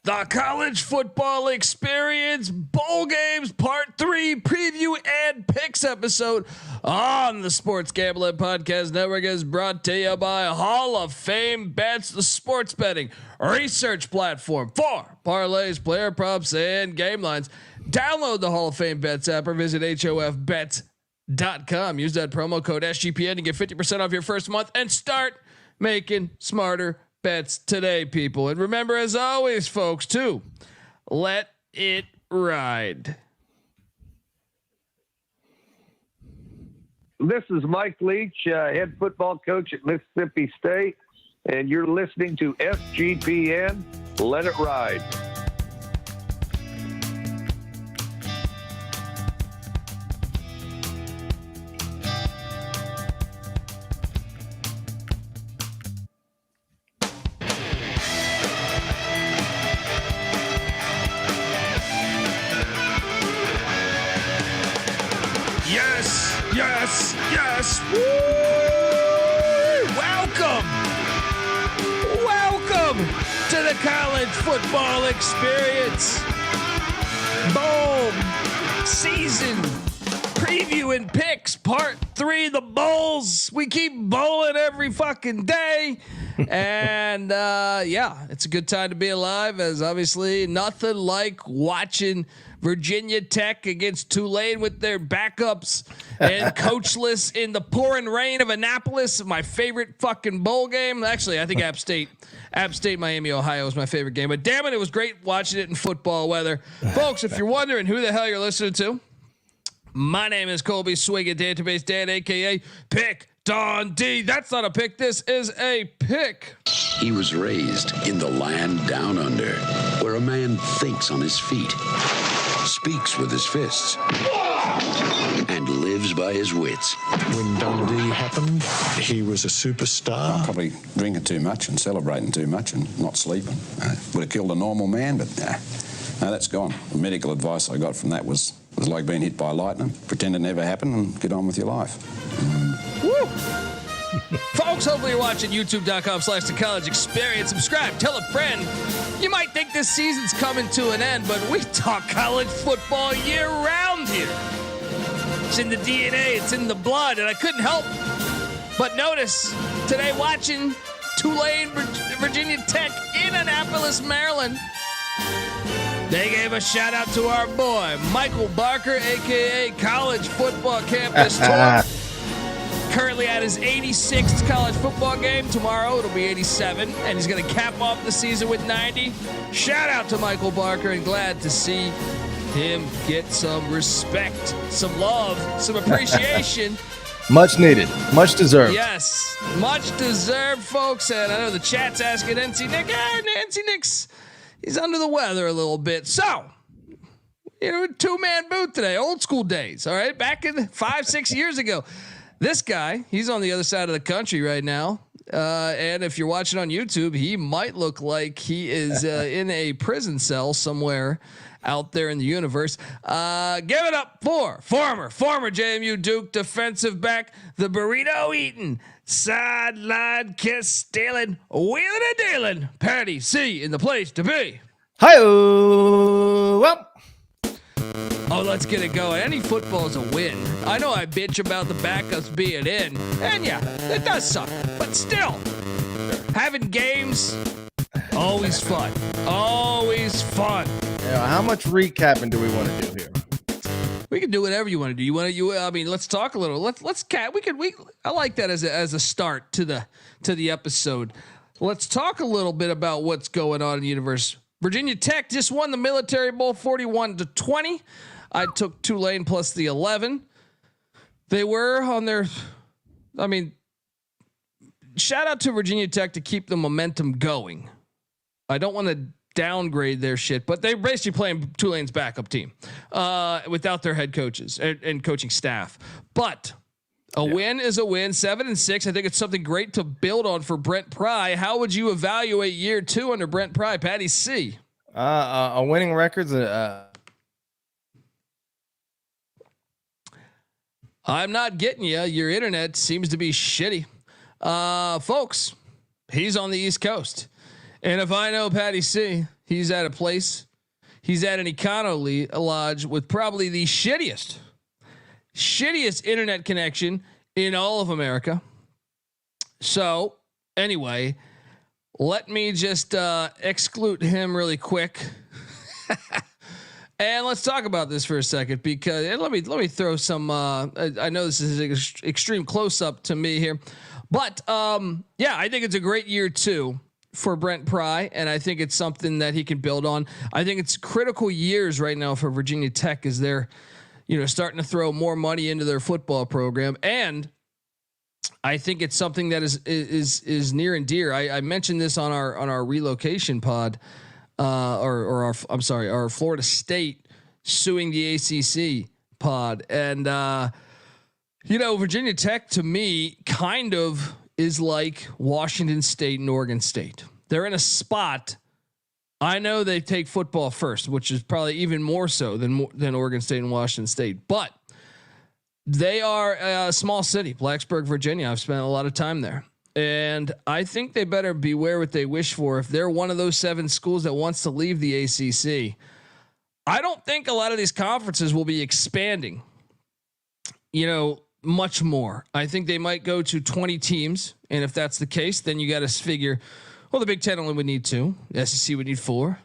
The college football experience, bowl games, part 3, preview and picks episode on the Sports Gambling Podcast Network is brought to you by Hall of Fame Bets, the sports betting research platform for parlays, player props, and game lines. Download the Hall of Fame Bets app or visit hofbets.com. Use that promo code SGPN to get 50% off your first month and start making smarter bets today, people. And remember, as always, folks, to let it ride. This is Mike Leach, head football coach at Mississippi State, and you're listening to SGPN. Let it ride. Yes. Woo! Welcome to the college football experience. Bowl season preview and picks part 3. The bowls. We keep bowling every fucking day. And yeah, it's a good time to be alive, as obviously nothing like watching Virginia Tech against Tulane with their backups and coachless in the pouring rain of Annapolis. My favorite fucking bowl game. Actually, I think App State, Miami, Ohio is my favorite game. But damn it, it was great watching it in football weather. Folks, if you're wondering who the hell you're listening to, my name is Colby Swig at Database Dan, aka Pick Dundee. That's not a pick. This is a pick. He was raised in the land down under, where a man thinks on his feet, speaks with his fists, and lives by his wits. When Dundee happened, he was a superstar. Probably drinking too much and celebrating too much and not sleeping. Would have killed a normal man, but no, that's gone. The medical advice I got from that was like being hit by lightning. Pretend it never happened and get on with your life. Woo! Folks, hopefully you're watching youtube.com/the college experience. Subscribe, tell a friend. You might think this season's coming to an end, but we talk college football year round here. It's in the DNA, it's in the blood, and I couldn't help but notice today watching Tulane, Virginia Tech in Annapolis, Maryland. They gave a shout out to our boy, Michael Barker, aka College Football Campus Tour. Currently at his 86th college football game. Tomorrow it'll be 87, and he's going to cap off the season with 90. Shout out to Michael Barker, and glad to see him get some respect, some love, some appreciation. Much needed, much deserved. Yes, much deserved, folks. And I know the chat's asking NC Nick. NC Nick's, he's under the weather a little bit. So, two-man booth today, old school days. All right, back in 5-6 years ago. This guy, he's on the other side of the country right now. And if you're watching on YouTube, he might look like he is in a prison cell somewhere out there in the universe. Give it up for former JMU Duke defensive back, the burrito eating, sideline kiss stealing, wheeling and dealing, Patty C in the place to be. Hi-oh. Well. Oh, let's get it going. Any football is a win. I know I bitch about the backups being in, and yeah, it does suck. But still, having games, always fun. Always fun. Yeah, how much recapping do we want to do here? We can do whatever you want to do. I mean, let's talk a little. Let's cat. I like that as a start to the episode. Let's talk a little bit about what's going on in the universe. Virginia Tech just won the Military Bowl 41-20. I took Tulane plus the 11. They were on their, shout out to Virginia Tech to keep the momentum going. I don't want to downgrade their shit, but they're basically playing Tulane's backup team without their head coaches and coaching staff. But a win is a win. 7-6. I think it's something great to build on for Brent Pry. How would you evaluate year 2 under Brent Pry? Patty C. A winning record's I'm not getting you. Your internet seems to be shitty. Folks, he's on the East Coast. And if I know Patty C, He's at a place. He's at an Econo Lodge with probably the shittiest internet connection in all of America. So anyway, let me just exclude him really quick. And let's talk about this for a second, because and let me throw some. I know this is an extreme close up to me here, but yeah, I think it's a great year too for Brent Pry, and I think it's something that he can build on. I think it's critical years right now for Virginia Tech as they're, starting to throw more money into their football program, and I think it's something that is near and dear. I mentioned this on our relocation pod. Our Florida State suing the ACC pod. And, Virginia Tech to me kind of is like Washington State and Oregon State. They're in a spot. I know they take football first, which is probably even more so than Oregon State and Washington State, but they are a small city, Blacksburg, Virginia. I've spent a lot of time there. And I think they better beware what they wish for. If they're one of those 7 schools that wants to leave the ACC, I don't think a lot of these conferences will be expanding, much more. I think they might go to 20 teams. And if that's the case, then you got to figure, well, the Big Ten only would need 2, the SEC would need 4,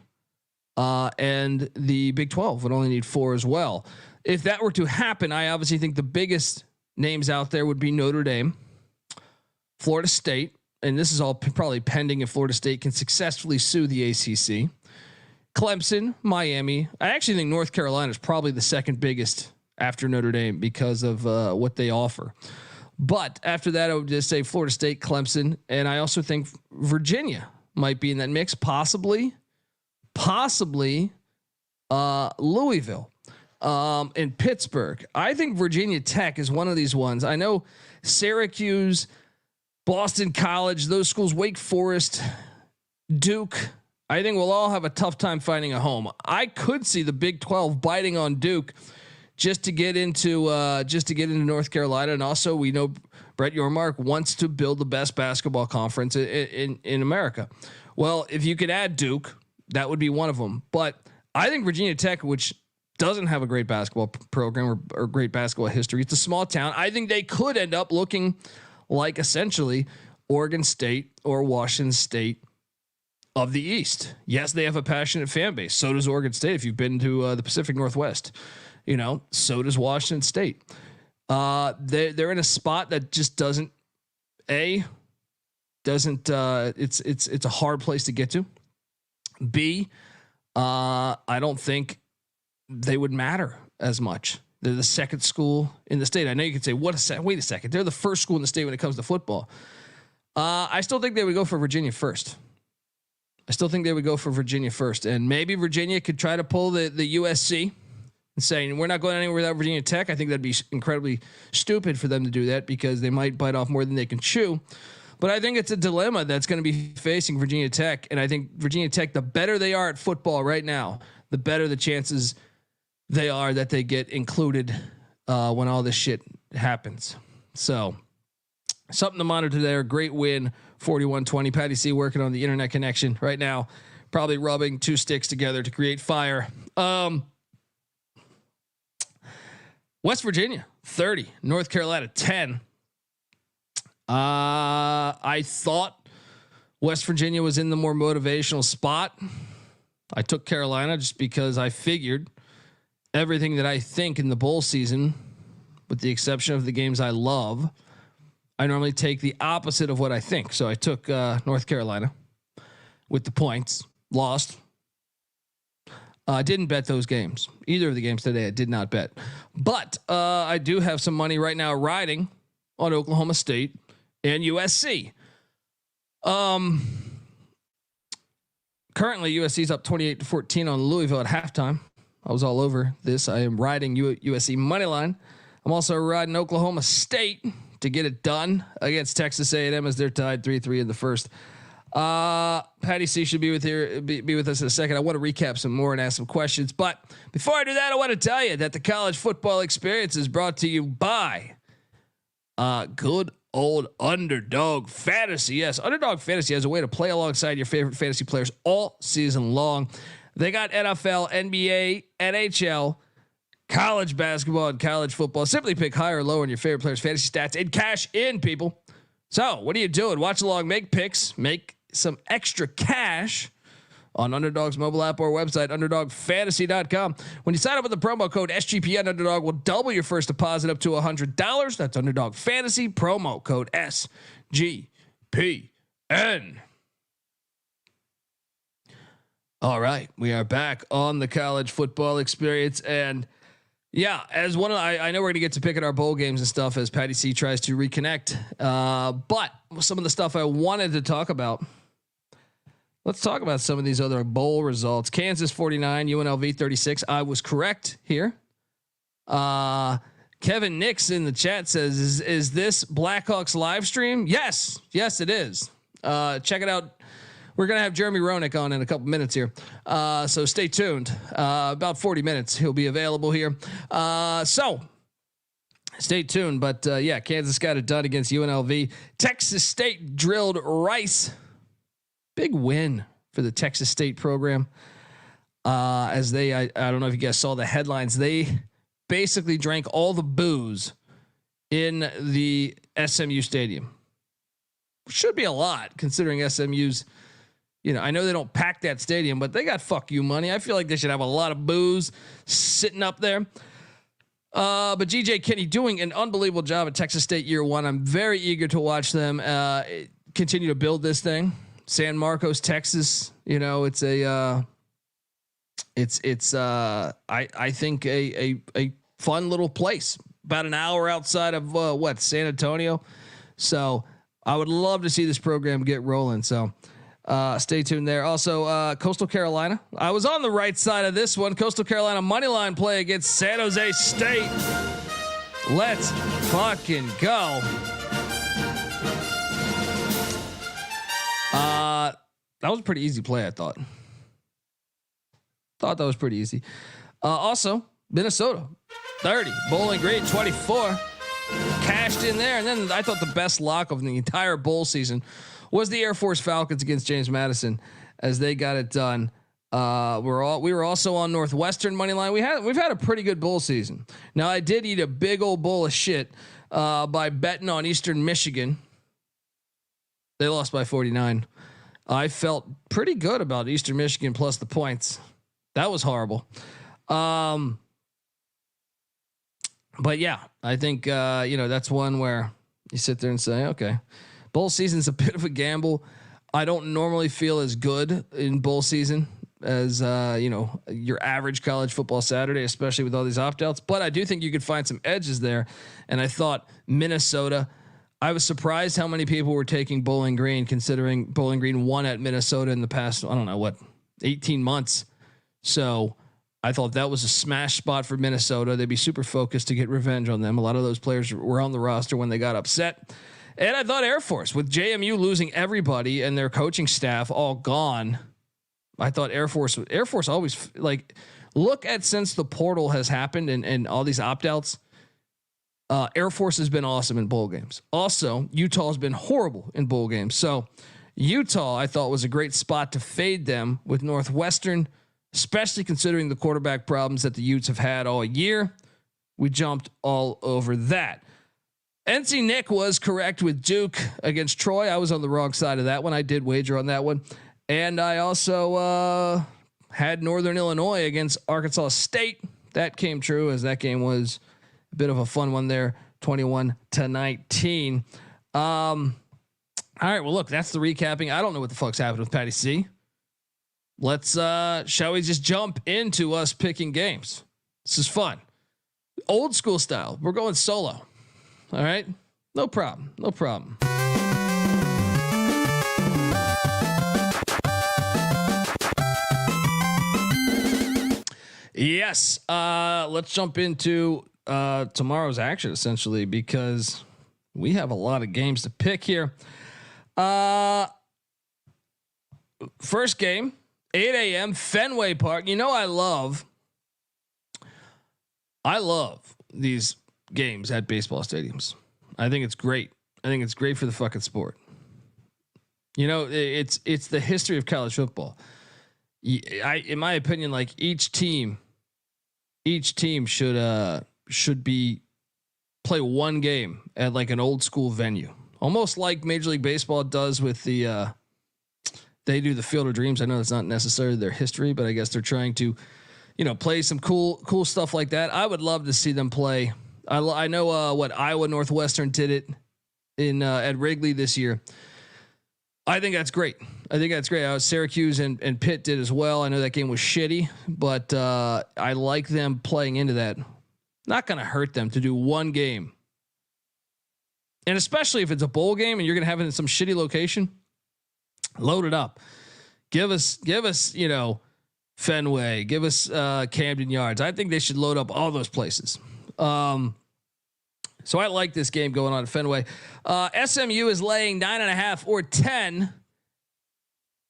and the Big 12 would only need 4 as well. If that were to happen, I obviously think the biggest names out there would be Notre Dame, Florida State, and this is all probably pending if Florida State can successfully sue the ACC. Clemson, Miami. I actually think North Carolina is probably the second biggest after Notre Dame because of what they offer. But after that, I would just say Florida State, Clemson, and I also think Virginia might be in that mix, possibly Louisville, and Pittsburgh. I think Virginia Tech is one of these ones. I know Syracuse, Boston College, those schools, Wake Forest, Duke, I think we'll all have a tough time finding a home. I could see the Big 12 biting on Duke just to get into North Carolina. And also we know Brett Yormark wants to build the best basketball conference in America. Well, if you could add Duke, that would be one of them. But I think Virginia Tech, which doesn't have a great basketball program or great basketball history, it's a small town. I think they could end up looking like essentially Oregon State or Washington State of the East. Yes, they have a passionate fan base. So does Oregon State. If you've been to the Pacific Northwest, so does Washington State. They're in a spot that just doesn't. It's a hard place to get to. B, I don't think they would matter as much. They're the second school in the state. I know you could say, wait a second. They're the first school in the state when it comes to football. I still think they would go for Virginia first. And maybe Virginia could try to pull the USC and saying, we're not going anywhere without Virginia Tech. I think that'd be incredibly stupid for them to do that because they might bite off more than they can chew. But I think it's a dilemma that's going to be facing Virginia Tech. And I think Virginia Tech, the better they are at football right now, the better the chances they are that they get included when all this shit happens. So something to monitor there. Great win, 41-20. Patty C working on the internet connection right now, probably rubbing 2 sticks together to create fire. West Virginia 30, North Carolina 10. I thought West Virginia was in the more motivational spot. I took Carolina just because I figured everything that I think in the bowl season, with the exception of the games I love, I normally take the opposite of what I think. So I took North Carolina with the points. Lost. I didn't bet those games. Either of the games today I did not bet. But I do have some money right now riding on Oklahoma State and USC. Currently USC's up 28-14 on Louisville at halftime. I was all over this. I am riding USC money line. I'm also riding Oklahoma State to get it done against Texas A&M as they're tied 3-3 in the first. Patty C should be with us in a second. I want to recap some more and ask some questions. But before I do that, I want to tell you that the college football experience is brought to you by good old Underdog Fantasy. Yes, Underdog Fantasy has a way to play alongside your favorite fantasy players all season long. They got NFL, NBA, NHL, college basketball, and college football. Simply pick higher or lower on your favorite players' fantasy stats and cash in, people. So what are you doing? Watch along, make picks, make some extra cash on Underdog's mobile app or website, underdogfantasy.com. When you sign up with the promo code SGPN, Underdog will double your first deposit up to $100. That's Underdog Fantasy, promo code SGPN. All right, we are back on the college football experience. And yeah, as one of, I know we're going to get to picking our bowl games and stuff as Patty C tries to reconnect. But some of the stuff I wanted to talk about, let's talk about some of these other bowl results. Kansas 49, UNLV 36. I was correct here. Kevin Nix in the chat says, is this Blackhawks live stream? Yes, it is. Check it out. We're going to have Jeremy Roenick on in a couple minutes here. So stay tuned. About 40 minutes. He'll be available here. So stay tuned. But yeah, Kansas got it done against UNLV. Texas State drilled Rice. Big win for the Texas State program. As they, I don't know if you guys saw the headlines. They basically drank all the booze in the SMU stadium. Should be a lot considering SMU's, you know, I know they don't pack that stadium, but they got fuck you money. I feel like they should have a lot of booze sitting up there. But GJ Kinney doing an unbelievable job at Texas State year one. I'm very eager to watch them continue to build this thing. San Marcos, Texas. You know, it's a I think a fun little place. About an hour outside of San Antonio. So I would love to see this program get rolling. So. Stay tuned there. Also, Coastal Carolina. I was on the right side of this one. Coastal Carolina money line play against San Jose State. Let's fucking go. That was a pretty easy play, I thought. That was pretty easy. Also, Minnesota 30, Bowling Green 24. Cashed in there, and then I thought the best lock of the entire bowl season was the Air Force Falcons against James Madison as they got it done. We were also on Northwestern money line. We've had a pretty good bowl season. Now I did eat a big old bowl of shit by betting on Eastern Michigan. They lost by 49. I felt pretty good about Eastern Michigan plus the points. That was horrible. But yeah, I think that's one where you sit there and say, okay. Bowl season's a bit of a gamble. I don't normally feel as good in bowl season as your average college football Saturday, especially with all these opt-outs. But I do think you could find some edges there. And I thought Minnesota. I was surprised how many people were taking Bowling Green, considering Bowling Green won at Minnesota in the past 18 months. So I thought that was a smash spot for Minnesota. They'd be super focused to get revenge on them. A lot of those players were on the roster when they got upset. And I thought Air Force, with JMU losing everybody and their coaching staff all gone, I thought Air Force always look at since the portal has happened and all these opt-outs. Air Force has been awesome in bowl games. Also, Utah has been horrible in bowl games. So Utah, I thought, was a great spot to fade them with Northwestern, especially considering the quarterback problems that the Utes have had all year. We jumped all over that. NC Nick was correct with Duke against Troy. I was on the wrong side of that one. I did wager on that one. And I also had Northern Illinois against Arkansas State. That came true as that game was a bit of a fun one there, 21-19. All right, well, look, that's the recapping. I don't know what the fuck's happened with Patty C. Let's, shall we just jump into us picking games? This is fun. Old school style. We're going solo. All right. No problem. Yes. Let's jump into tomorrow's action essentially because we have a lot of games to pick here. First game, 8 a.m. Fenway Park. You know, I love these games at baseball stadiums. I think it's great. I think it's great for the fucking sport. You know, it's the history of college football. In my opinion, like each team should be play one game at like an old school venue, almost like Major League Baseball does with the. They do the Field of Dreams. I know it's not necessarily their history, but I guess they're trying to, play some cool stuff like that. I would love to see them play. I know what Iowa Northwestern did it in at Wrigley this year. I think that's great. Syracuse and Pitt did as well. I know that game was shitty, but I like them playing into that. Not going to hurt them to do one game. And especially if it's a bowl game and you're going to have it in some shitty location, load it up. Give us, Fenway, give us Camden Yards. I think they should load up all those places. So I like this game going on at Fenway. SMU is laying 9.5 or 10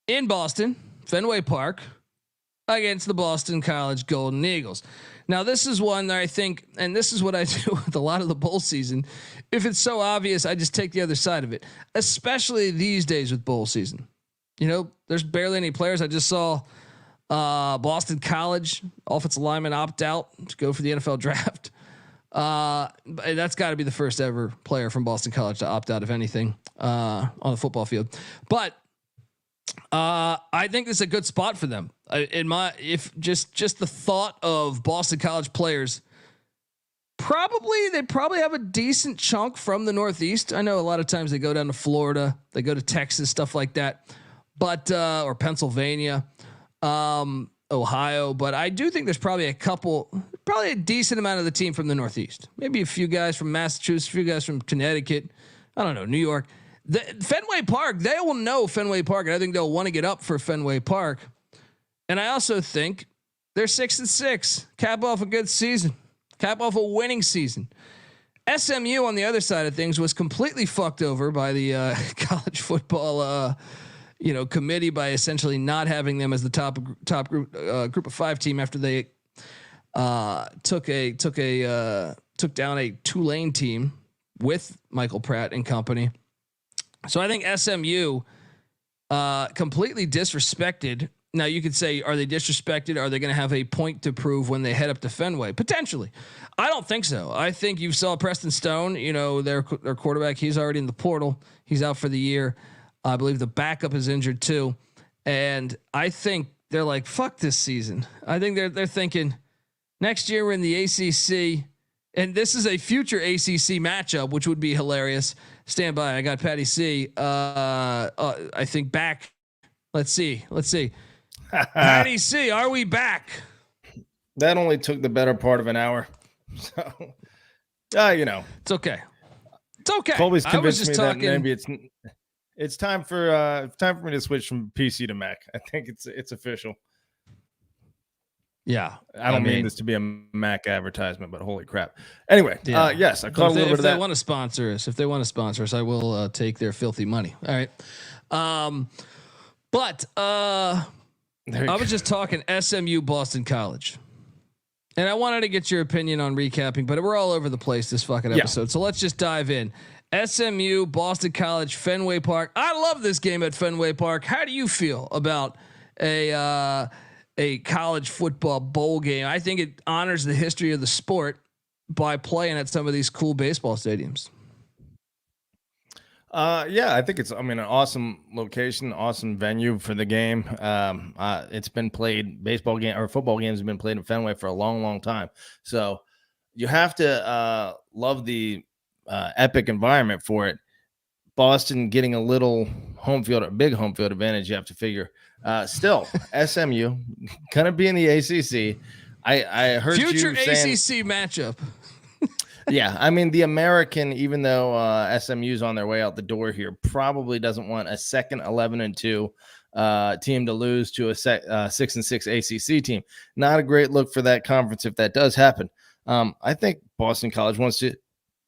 in Boston, Fenway Park, against the Boston College Golden Eagles. Now, this is one that I think, and this is what I do with a lot of the bowl season. If it's so obvious, I just take the other side of it, especially these days with bowl season. There's barely any players. I just saw Boston College offensive lineman opt out to go for the NFL draft. That's got to be the first ever player from Boston College to opt out of anything on the football field. But I think this is a good spot for them. If just the thought of Boston College players, they probably have a decent chunk from the Northeast. I know a lot of times they go down to Florida, they go to Texas, stuff like that, but or Pennsylvania, Ohio. But I do think there's probably a decent amount of the team from the Northeast. Maybe a few guys from Massachusetts, a few guys from Connecticut. I don't know, New York. The Fenway Park, they will know Fenway Park, and I think they'll want to get up for Fenway Park. And I also think they're 6-6. Cap off a good season. Cap off a winning season. SMU on the other side of things was completely fucked over by the college football committee by essentially not having them as the top group of 5 team after they took down a Tulane team with Michael Pratt and company. So I think SMU completely disrespected. Now you could say, are they disrespected? Are they going to have a point to prove when they head up to Fenway? Potentially. I don't think so. I think you saw Preston Stone, their quarterback. He's already in the portal. He's out for the year. I believe the backup is injured too. And I think they're like, fuck this season. I think they're thinking next year we're in the ACC. And this is a future ACC matchup, which would be hilarious. Stand by. I got Patty C. I think back. Let's see. Patty C. Are we back? That only took the better part of an hour. So, it's okay. It's okay. Colby's convinced me that maybe it's time for me to switch from PC to Mac. I think it's official. Yeah, I don't mean this to be a Mac advertisement, but holy crap. Anyway, yeah. Yes, I caught a little bit of that. If they want to sponsor us, I will take their filthy money. All right. But I was just talking SMU Boston College. And I wanted to get your opinion on recapping, but we're all over the place this fucking episode. Yeah. So let's just dive in. SMU, Boston College, Fenway Park. I love this game at Fenway Park. How do you feel about a college football bowl game? I think it honors the history of the sport by playing at some of these cool baseball stadiums. I think it's, an awesome location, awesome venue for the game. It's been played, baseball game or football games have been played in Fenway for a long, long time. So you have to love the epic environment for it. Boston getting a little big home field advantage. You have to figure. Still, SMU gonna be in the ACC. I heard future you saying, ACC matchup. Yeah, the American, even though SMU's on their way out the door here, probably doesn't want a second 11-2 team to lose to a 6-6 ACC team. Not a great look for that conference if that does happen. I think Boston College wants to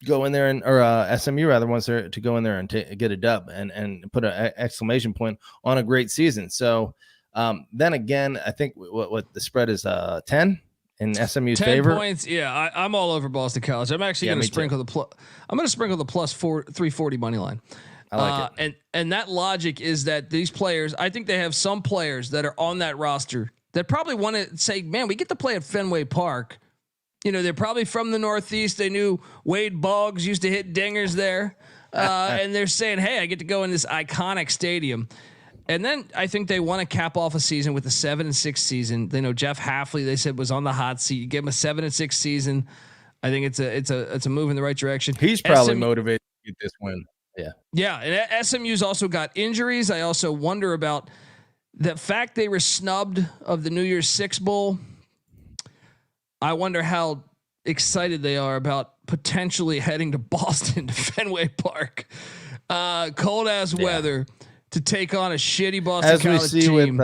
go in there or SMU rather wants to go in there and get a dub and put an exclamation point on a great season. So then again, I think what the spread is 10. in SMU's 10 favor. points. Yeah, I'm all over Boston College. I'm actually going to sprinkle I'm going to sprinkle the plus 340 money line. I like it. And that logic is that these players, I think they have some players that are on that roster that probably want to say, man, we get to play at Fenway Park. You know, they're probably from the Northeast. They knew Wade Boggs used to hit dingers there. And they're saying, hey, I get to go in this iconic stadium. And then I think they want to cap off a season with a 7-6 season. They know Jeff Hafley, they said, was on the hot seat. You give him a 7-6 season. I think it's a move in the right direction. He's probably motivated to get this win. Yeah. Yeah. And SMU's also got injuries. I also wonder about the fact they were snubbed of the New Year's Six Bowl. I wonder how excited they are about potentially heading to Boston to Fenway Park. Cold ass weather to take on a shitty Boston College team.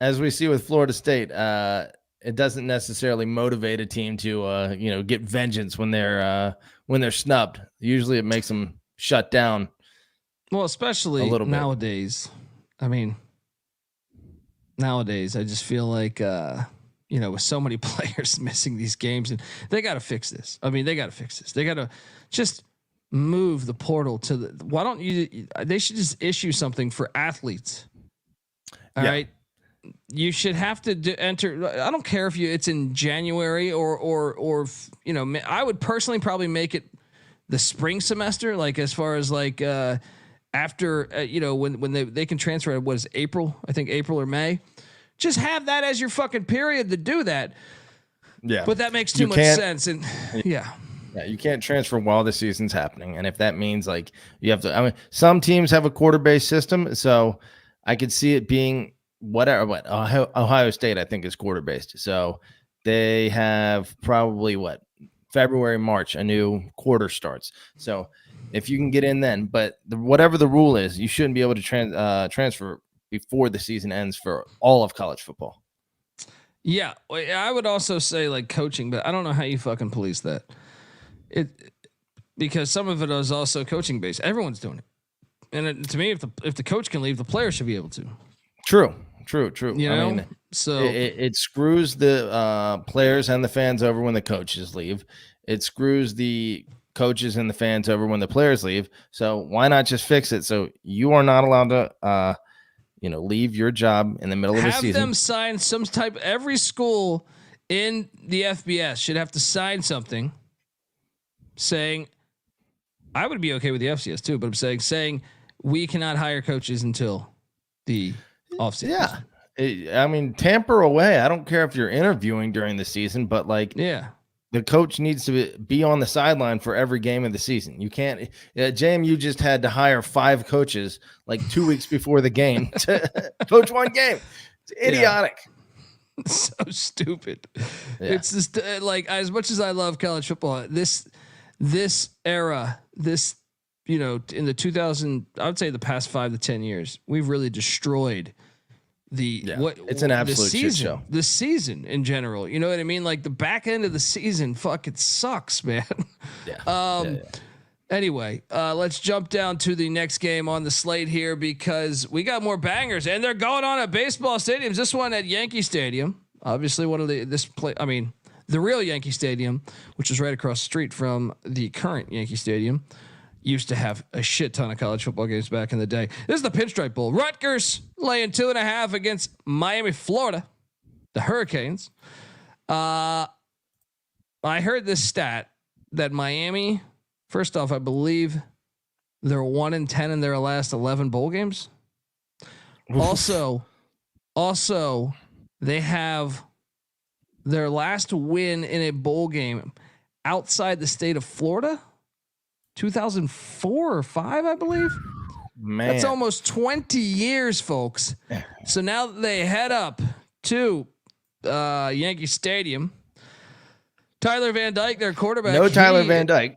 As we see with Florida State, it doesn't necessarily motivate a team to get vengeance when they're snubbed. Usually it makes them shut down. Well, especially nowadays. I mean, nowadays I just feel like with so many players missing these games, and they got to fix this. I mean, they got to fix this. They got to just move the portal to the. Why don't you? They should just issue something for athletes. All right. You should have to enter. I don't care if it's in January or I would personally probably make it the spring semester, like as far as like after when they can transfer. What is April? I think April or May. Just have that as your fucking period to do that. Yeah, but that makes too much sense. And yeah, you can't transfer while the season's happening. And if that means like you have to, I mean, some teams have a quarter-based system, so I could see it being. Ohio State, I think, is quarter based. So they have probably February, March, a new quarter starts. So if you can get in then, but whatever the rule is, you shouldn't be able to transfer before the season ends for all of college football. Yeah. I would also say like coaching, but I don't know how you fucking police that because some of it is also coaching based. Everyone's doing it. And to me, if the coach can leave, the player should be able to. True. You know, I mean, so it screws the players and the fans over when the coaches leave. It screws the coaches and the fans over when the players leave. So why not just fix it? So you are not allowed to, leave your job in the middle of the season. Have them sign some type. Every school in the FBS should have to sign something saying, I would be okay with the FCS too, but I'm saying we cannot hire coaches until the offseason. Yeah. I mean, tamper away. I don't care if you're interviewing during the season, but the coach needs to be on the sideline for every game of the season. You can't. JMU just had to hire 5 coaches like 2 weeks before the game to coach one game. It's idiotic. Yeah. So stupid. Yeah. It's just like, as much as I love college football, this era, in the 2000, I would say the past 5 to 10 years, we've really destroyed it's an absolute shit show. The season in general, you know what I mean? Like the back end of the season, it sucks, man. Anyway, let's jump down to the next game on the slate here because we got more bangers and they're going on at baseball stadiums. This one at Yankee Stadium, obviously the real Yankee Stadium, which is right across the street from the current Yankee Stadium. Used to have a shit ton of college football games back in the day. This is the Pinstripe Bowl. Rutgers laying 2.5 against Miami, Florida, the Hurricanes. I heard this stat that Miami, first off, I believe they're 1-10 in their last 11 bowl games. Also, they have their last win in a bowl game outside the state of Florida. 2004 or 5, I believe. Man, that's almost 20 years, folks. So now they head up to Yankee Stadium. Tyler Van Dyke, their quarterback. No Tyler Van Dyke.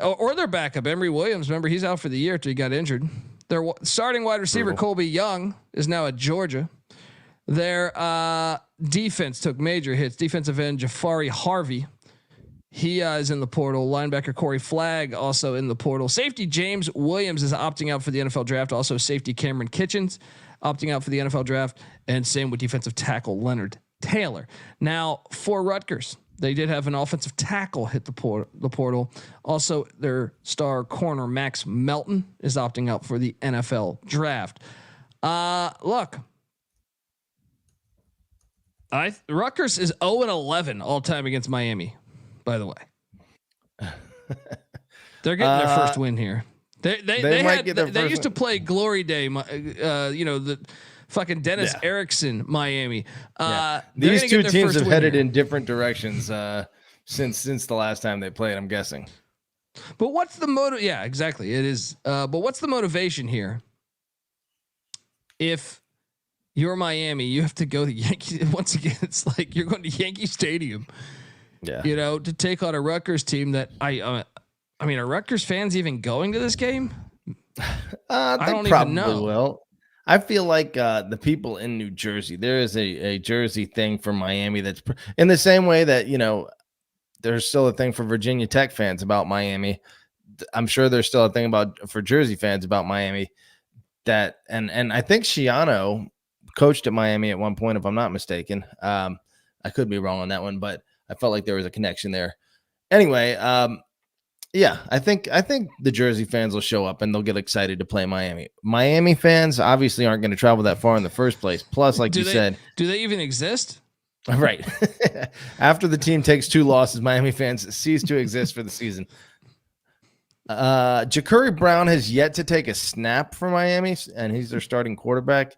or their backup, Emory Williams. Remember, he's out for the year after he got injured. Their starting wide receiver, Colby Young, is now at Georgia. Their defense took major hits. Defensive end Jafari Harvey. He is in the portal. Linebacker Corey Flagg also in the portal. Safety James Williams is opting out for the NFL draft. Also safety Cameron Kitchens opting out for the NFL draft. And same with defensive tackle Leonard Taylor. Now for Rutgers, they did have an offensive tackle hit the portal. Also, their star corner Max Melton is opting out for the NFL draft. Look, Rutgers is 0-11 all time against Miami. By the way, they're getting their first win here. They used to play Glory Day. The fucking Dennis Erickson Miami. These two teams have headed in different directions since the last time they played, I'm guessing. But what's the motive? Yeah, exactly. It is. But what's the motivation here? If you're Miami, you have to go to Yankee. Once again, it's like you're going to Yankee Stadium. Yeah. To take on a Rutgers team that are Rutgers fans even going to this game? I don't even know. Will. I feel like the people in New Jersey, there is a Jersey thing for Miami that's in the same way that, there's still a thing for Virginia Tech fans about Miami. I'm sure there's still a thing for Jersey fans about Miami and I think Schiano coached at Miami at one point, if I'm not mistaken. I could be wrong on that one, but I felt like there was a connection there. Anyway, I think the Jersey fans will show up and they'll get excited to play Miami. Miami fans obviously aren't going to travel that far in the first place. Plus, like said, do they even exist? Right. After the team takes 2 losses, Miami fans cease to exist for the season. Ja'Cory Brown has yet to take a snap for Miami, and he's their starting quarterback.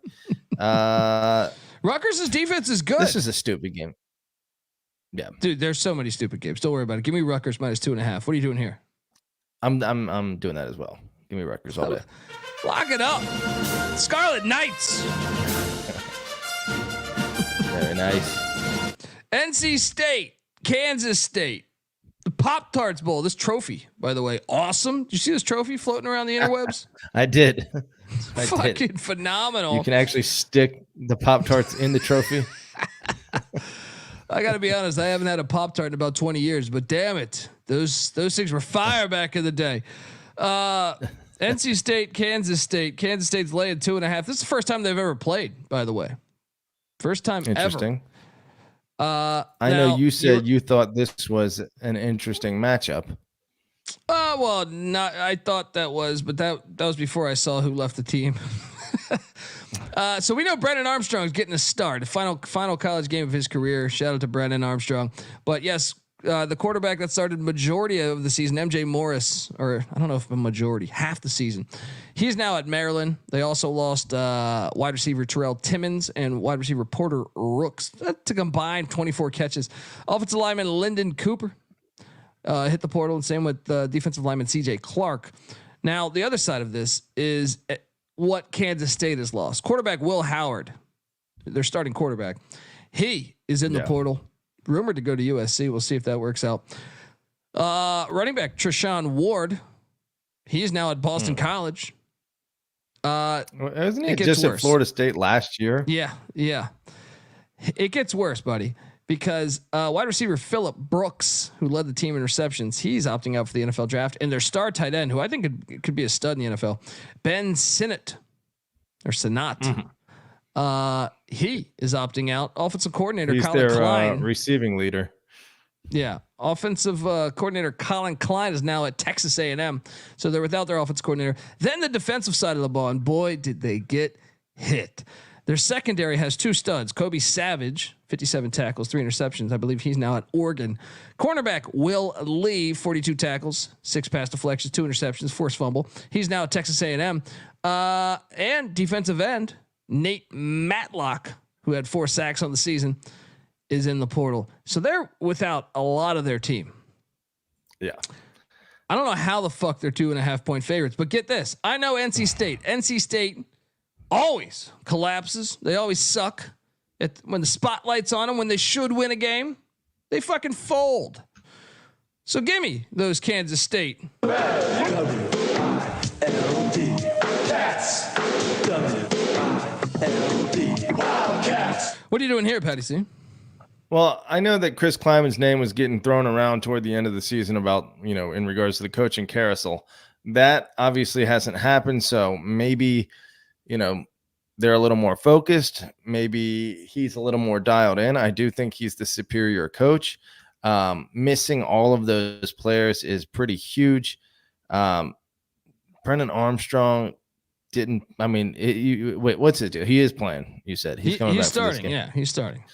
Rutgers' defense is good. This is a stupid game. Yeah, dude, there's so many stupid games. Don't worry about it. Give me Rutgers -2.5. What are you doing here? I'm doing that as well. Give me Rutgers all day. Lock it up. Scarlet Knights. Very nice. NC State, Kansas State, the Pop-Tarts Bowl. This trophy, by the way, awesome. Did you see this trophy floating around the interwebs? I did. Fucking phenomenal. You can actually stick the Pop-Tarts in the trophy. I got to be honest, I haven't had a Pop-Tart in about 20 years, but damn it. Those things were fire back in the day. NC State, Kansas State. Kansas State's laying 2.5. This is the first time they've ever played, by the way. First time Interesting. ever. I know you said you thought this was an interesting matchup. Well, not. I thought that was, but that was before I saw who left the team. So we know Brennan Armstrong's getting a start, the final college game of his career. Shout out to Brennan Armstrong. But yes, the quarterback that started majority of the season, MJ Morris, or I don't know if a majority, half the season. He's now at Maryland. They also lost wide receiver Terrell Timmons and wide receiver Porter Rooks to combine 24 catches. Offensive lineman Lyndon Cooper hit the portal, and same with defensive lineman CJ Clark. Now the other side of this is what Kansas State has lost. Quarterback Will Howard, their starting quarterback, he is in the portal, rumored to go to USC. We'll see if that works out. Running back Treshaun Ward, he's now at Boston College. Isn't he just at Florida State last year? Yeah. It gets worse, buddy, because wide receiver Phillip Brooks, who led the team in receptions, he's opting out for the NFL draft. And their star tight end, who I think could be a stud in the NFL, Ben Sinnott, he is opting out. Offensive coordinator he's Colin their, Klein, receiving leader. Yeah, offensive coordinator Colin Klein is now at Texas A&M, so they're without their offensive coordinator. Then the defensive side of the ball, and boy, did they get hit. Their secondary has 2 studs: Kobe Savage, 57 tackles, 3 interceptions. I believe he's now at Oregon. Cornerback Will Lee, 42 tackles, 6 pass deflections, 2 interceptions, forced fumble. He's now at Texas A&M. And defensive end Nate Matlock, who had 4 sacks on the season, is in the portal. So they're without a lot of their team. Yeah. I don't know how the fuck they're 2.5 point favorites, but get this. I know NC State. NC State always collapses. They always suck. When the spotlight's on them, when they should win a game, they fucking fold. So give me those Kansas State. What are you doing here, Patty C? Well, I know that Chris Kleiman's name was getting thrown around toward the end of the season about, in regards to the coaching carousel. That obviously hasn't happened. So maybe, they're a little more focused. Maybe he's a little more dialed in. I do think he's the superior coach. Missing all of those players is pretty huge. Brennan Armstrong didn't. I mean, wait, what's it do? He is playing. You said he's coming back starting. For this game. Yeah, he's starting.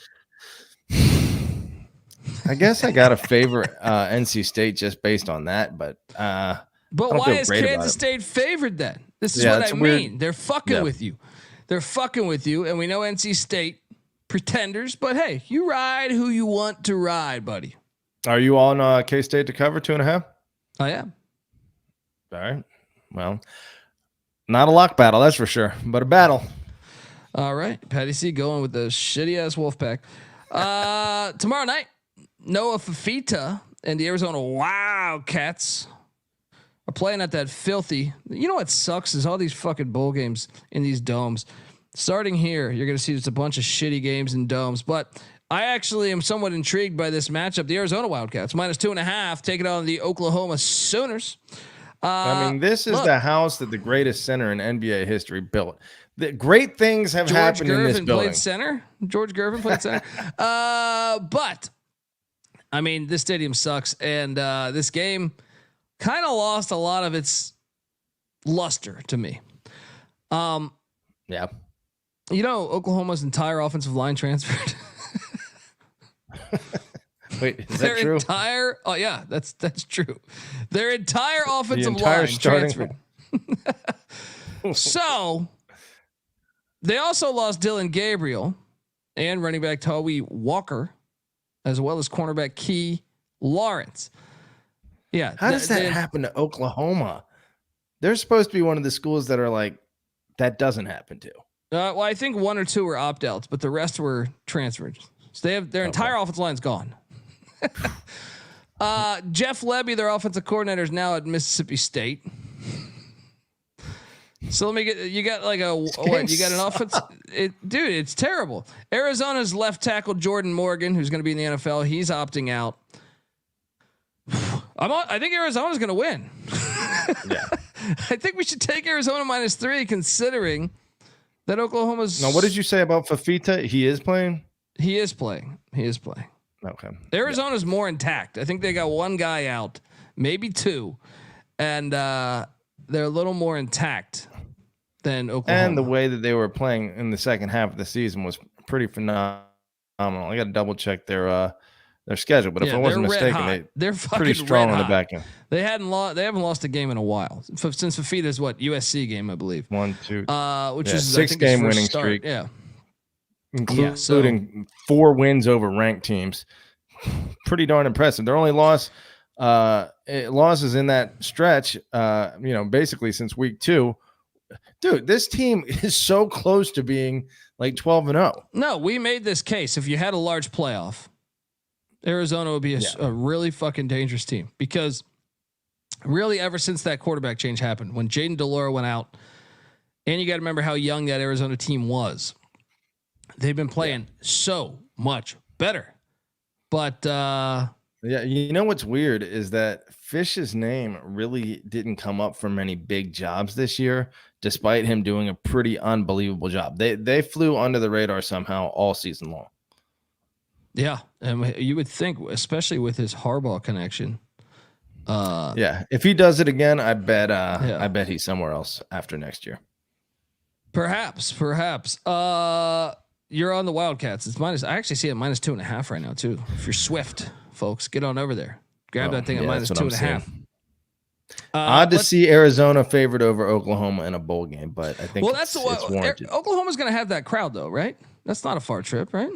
I guess I got to favor NC State just based on that, but why is Kansas State favored then? This is what I mean. Weird. They're fucking with you. They're fucking with you, and we know NC State pretenders, but hey, you ride who you want to ride, buddy. Are you on K-State to cover 2.5? I am. All right. Well, not a lock battle, that's for sure, but a battle. All right, Patty C going with the shitty ass Wolfpack. Tomorrow night, Noah Fifita and the Arizona Wildcats are playing at that filthy. You know what sucks is all these fucking bowl games in these domes. Starting here, you're going to see just a bunch of shitty games in domes. But I actually am somewhat intrigued by this matchup. The Arizona Wildcats -2.5 taking on the Oklahoma Sooners. I mean, this is the house that the greatest center in NBA history built. The great things have happened in this building. George Gervin played center. But I mean, this stadium sucks, and this game kind of lost a lot of its luster to me. Yeah. You know, Oklahoma's entire offensive line transferred. Wait, is that true? Oh yeah, that's true. Their entire offensive line transferred. So they also lost Dylan Gabriel and running back Tawee Walker, as well as cornerback Key Lawrence. Yeah. How does that happen to Oklahoma? They're supposed to be one of the schools that are like, that doesn't happen to. Well, I think 1 or 2 were opt-outs, but the rest were transferred. So they have their entire offensive line's gone. Jeff Levy, their offensive coordinator, is now at Mississippi State. So let me get, you got like you got an offense, dude, it's terrible. Arizona's left tackle Jordan Morgan, who's going to be in the NFL. He's opting out. I think Arizona's going to win. Yeah. I think we should take Arizona -3, considering that Oklahoma's. Now, what did you say about Fifita? He is playing. He is playing. Okay. Arizona's more intact. I think they got 1 guy out, maybe 2, and they're a little more intact than Oklahoma. And the way that they were playing in the second half of the season was pretty phenomenal. I got to double check their schedule, but if I wasn't mistaken, they're pretty strong on the back end. They haven't lost a game in a while since Fifita's USC game, I believe. 1, 2, which is 6-game winning streak. Yeah. Including 4 wins over ranked teams. Pretty darn impressive. Their only losses in that stretch, basically since week 2. Dude, this team is so close to being like 12-0. No, we made this case. If you had a large playoff, Arizona would be a really fucking dangerous team, because really ever since that quarterback change happened, when Jaden DeLora went out, and you got to remember how young that Arizona team was, they've been playing so much better. But yeah, you know what's weird is that Fish's name really didn't come up for many big jobs this year, despite him doing a pretty unbelievable job. They flew under the radar somehow all season long. Yeah, and you would think, especially with his Harbaugh connection. Yeah, if he does it again, I bet he's somewhere else after next year. Perhaps. You're on the Wildcats. It's minus. I actually see it -2.5 right now too. If you're Swift, folks, get on over there. Grab that thing at -2.5. Odd to see Arizona favored over Oklahoma in a bowl game, but I think it's warranted. Oklahoma's going to have that crowd though, right? That's not a far trip, right?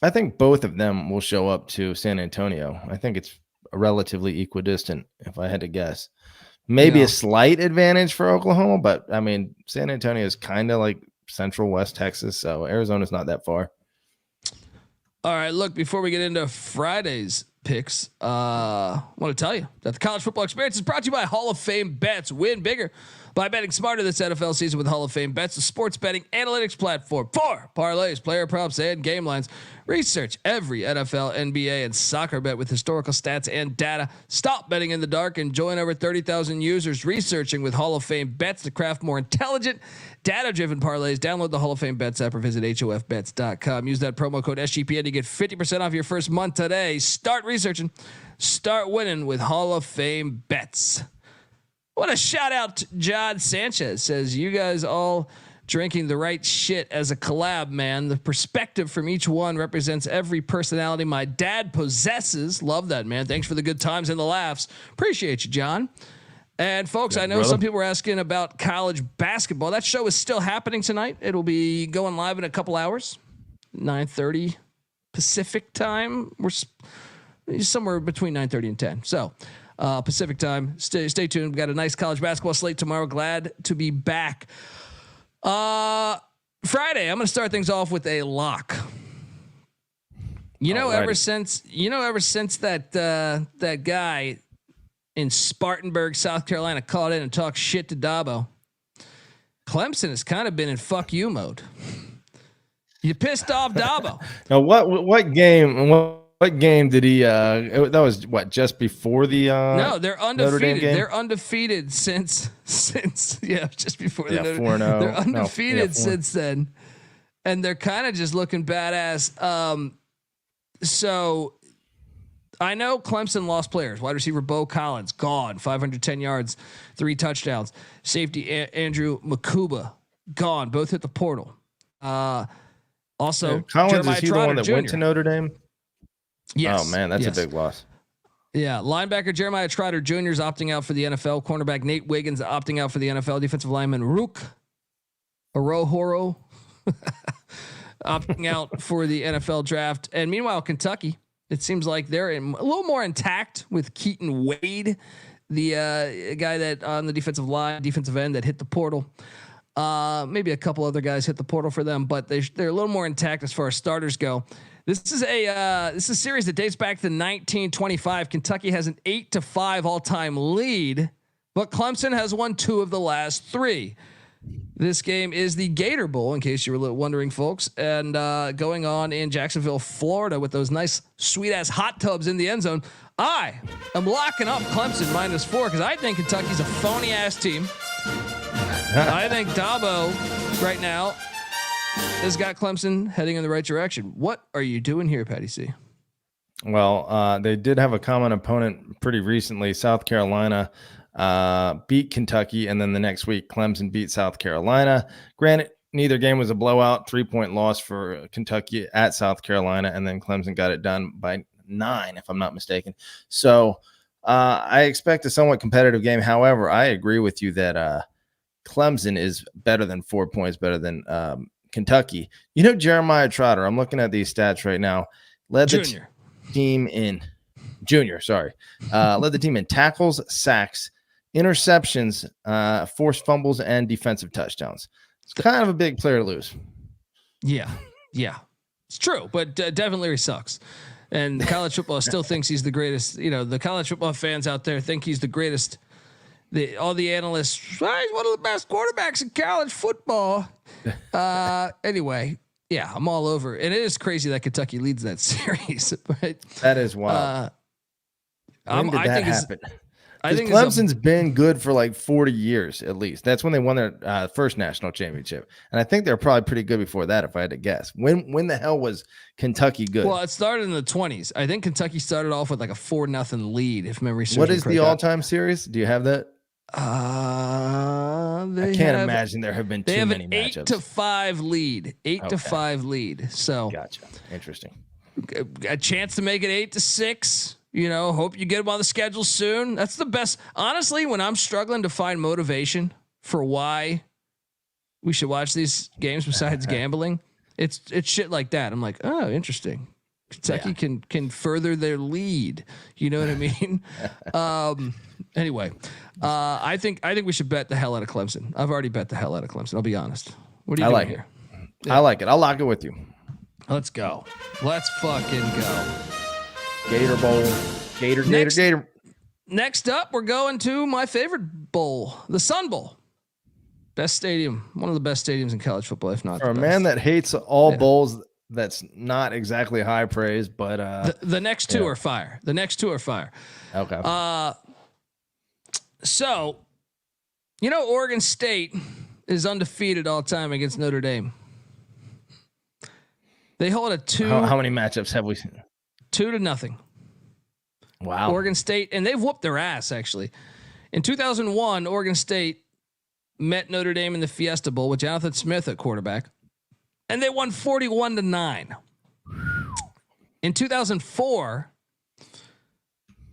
I think both of them will show up to San Antonio. I think it's relatively equidistant, if I had to guess. Maybe a slight advantage for Oklahoma, but I mean, San Antonio is kind of like Central West Texas, so Arizona's not that far. All right, look, before we get into Friday's picks, I want to tell you that the college football experience is brought to you by Hall of Fame Bets. Win bigger, By betting smarter this NFL season with Hall of Fame Bets, the sports betting analytics platform for parlays, player props, and game lines. Research every NFL, NBA, and soccer bet with historical stats and data. Stop betting in the dark and join over 30,000 users researching with Hall of Fame Bets to craft more intelligent, data-driven parlays. Download the Hall of Fame Bets app or visit hofbets.com. Use that promo code SGPN to get 50% off your first month today. Start researching, start winning with Hall of Fame Bets. What a shout out to John Sanchez. Says, you guys all drinking the right shit as a collab, man. The perspective from each one represents every personality my dad possesses. Love that, man. Thanks for the good times and the laughs. Appreciate you, John. And folks, I know some people were asking about college basketball. That show is still happening tonight. It'll be going live in a couple hours, 9:30 Pacific time. We're somewhere between 9:30 and 10. So Pacific time. Stay tuned. We got a nice college basketball slate tomorrow. Glad to be back. Friday, I'm going to start things off with a lock. Ever since that guy in Spartanburg, South Carolina, called in and talked shit to Dabo, Clemson has kind of been in fuck you mode. You pissed off Dabo. Now, what game did he? That was what, just before the? No, they're undefeated. They're undefeated since just before the 4-0. They're undefeated since then, and they're kind of just looking badass. So I know Clemson lost players. Wide receiver Bo Collins gone, 510 yards, 3 touchdowns. Safety Andrew Makuba gone. Both hit the portal. Also, Collins, Jeremiah is he Trotter the one that Jr. went to Notre Dame? Yes. Oh man, that's a big loss. Yeah, linebacker Jeremiah Trotter Jr. is opting out for the NFL. Cornerback Nate Wiggins opting out for the NFL. Defensive lineman Rook Arohoro opting out for the NFL draft. And meanwhile, Kentucky, it seems like they're a little more intact with Keaton Wade, the guy that on the defensive end that hit the portal. Maybe a couple other guys hit the portal for them, but they're a little more intact as far as starters go. This is a series that dates back to 1925. Kentucky has an 8-5 all-time lead, but Clemson has won 2 of the last 3. This game is the Gator Bowl, in case you were wondering, folks, and going on in Jacksonville, Florida, with those nice, sweet-ass hot tubs in the end zone. I am locking up Clemson -4 because I think Kentucky's a phony-ass team. I think Dabo right now has got Clemson heading in the right direction. What are you doing here, Patty C? Well, they did have a common opponent pretty recently. South Carolina beat Kentucky, and then the next week Clemson beat South Carolina. Granted, neither game was a blowout. 3-point loss for Kentucky at South Carolina, and then Clemson got it done by 9, if I'm not mistaken. So I expect a somewhat competitive game. However, I agree with you that Clemson is better than 4 points, better than Kentucky. Jeremiah Trotter, I'm looking at these stats right now, led the team in tackles, sacks, interceptions, forced fumbles, and defensive touchdowns. It's kind of a big player to lose. Yeah, it's true, but definitely sucks. And college football still thinks he's the greatest. The college football fans out there think he's the greatest. All the analysts, he's one of the best quarterbacks in college football. Anyway, yeah, I'm all over. And it is crazy that Kentucky leads that series. But that is wild. When did that happen? I think Clemson's been good for like 40 years at least. That's when they won their first national championship, and I think they're probably pretty good before that, if I had to guess. When the hell was Kentucky good? Well, it started in the 20s. I think Kentucky started off with like a 4-0 lead, if memory serves. What is the all-time series? Do you have that? I can't imagine there have been too many matchups. 8-5 lead. 8-5 lead. So gotcha. Interesting. A chance to make it 8-6. Hope you get them on the schedule soon. That's the best. Honestly, when I'm struggling to find motivation for why we should watch these games besides gambling, it's shit like that. I'm like, oh, interesting. Kentucky can further their lead. You know what I mean? Anyway, I think we should bet the hell out of Clemson. I've already bet the hell out of Clemson. I'll be honest. What are you doing here? I like it. I'll lock it with you. Let's go. Let's fucking go. Gator Bowl. Gator. Next up, we're going to my favorite bowl, the Sun Bowl. Best stadium, one of the best stadiums in college football, if not for a the man best. that hates all bowls. That's not exactly high praise, but the next two are fire. The next two are fire. Okay. So, Oregon State is undefeated all time against Notre Dame. They hold a two. How many matchups have we seen? 2-0. Wow. Oregon State, and they've whooped their ass actually. In 2001, Oregon State met Notre Dame in the Fiesta Bowl with Jonathan Smith at quarterback, and they won 41-9. In 2004,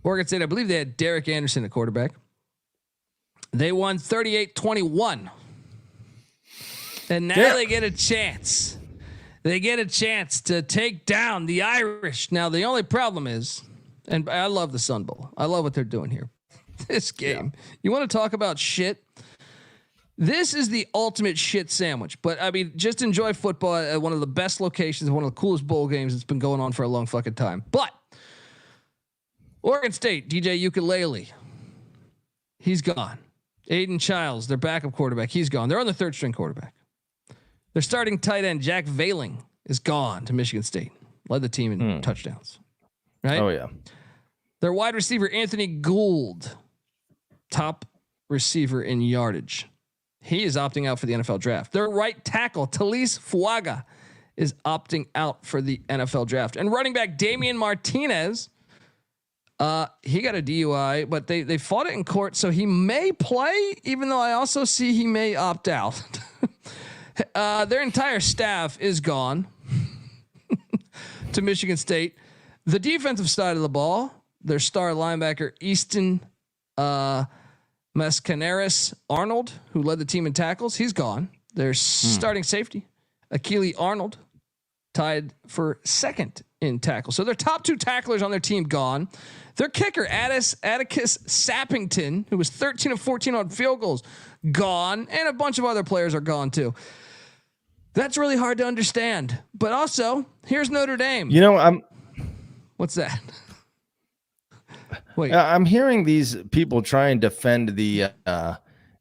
Oregon State, I believe they had Derek Anderson at quarterback. They won 38-21. And now they get a chance. They get a chance to take down the Irish. Now, the only problem is, and I love the Sun Bowl. I love what they're doing here. This game. You want to talk about shit? This is the ultimate shit sandwich. But, I mean, just enjoy football at one of the best locations, one of the coolest bowl games that's been going on for a long fucking time. But Oregon State, DJ Ukulele, he's gone. Aiden Childs, their backup quarterback, he's gone. They're on the third string quarterback. Their starting tight end, Jack Veiling, is gone to Michigan State. Led the team in touchdowns. Right? Oh, yeah. Their wide receiver, Anthony Gould, top receiver in yardage. He is opting out for the NFL draft. Their right tackle, Talise Fuaga, is opting out for the NFL draft. And running back, Damian Martinez, he got a DUI, but they fought it in court, so he may play, even though I also see he may opt out. Their entire staff is gone to Michigan State. The defensive side of the ball, their star linebacker, Easton Mascaneris Arnold, who led the team in tackles, he's gone. Their starting safety, Akili Arnold, tied for second in tackles. So their top two tacklers on their team gone. Their kicker, Atticus Sappington, who was 13 of 14 on field goals, gone. And a bunch of other players are gone too. That's really hard to understand. But also, here's Notre Dame. What's that? Wait, I'm hearing these people try and defend the,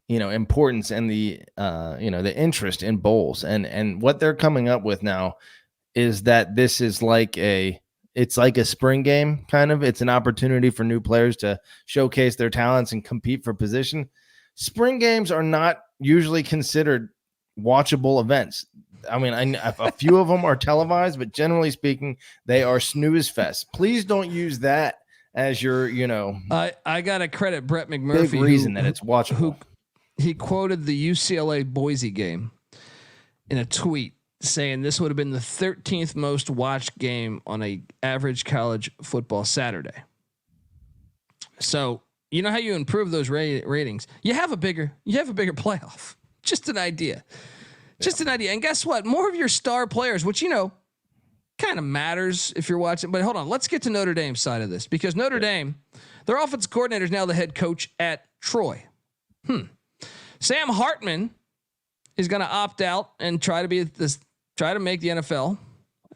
importance and the interest in bowls, and what they're coming up with now is that this is it's like a spring game kind of. It's an opportunity for new players to showcase their talents and compete for position. Spring games are not usually considered watchable events. I mean, a few of them are televised, but generally speaking, they are snooze fest. Please don't use that as your, I got to credit Brett McMurphy. Big reason that it's watchable. He quoted the UCLA Boise game in a tweet saying this would have been the 13th most watched game on a average college football Saturday. So you know how you improve those ratings? You have a bigger playoff. Just an idea. Just an idea. And guess what? More of your star players, which, kind of matters if you're watching. But hold on. Let's get to Notre Dame's side of this, because Notre Dame, their offensive coordinator is now the head coach at Troy. Sam Hartman is going to opt out and try to make the NFL.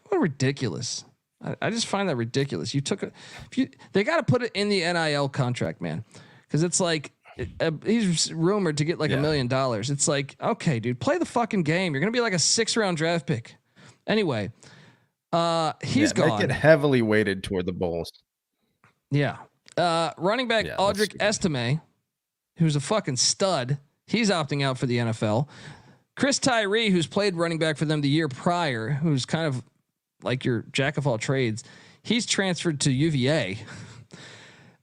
What ridiculous. I just find that ridiculous. They got to put it in the NIL contract, man. Because it's like, he's rumored to get like $1 million. It's like, okay, dude, play the fucking game. You're going to be like a 6th-round draft pick. Anyway, he's gone. They get heavily weighted toward the bowls. Yeah. Running back Audric Estime, who's a fucking stud, he's opting out for the NFL. Chris Tyree, who's played running back for them the year prior, who's kind of like your jack of all trades, he's transferred to UVA.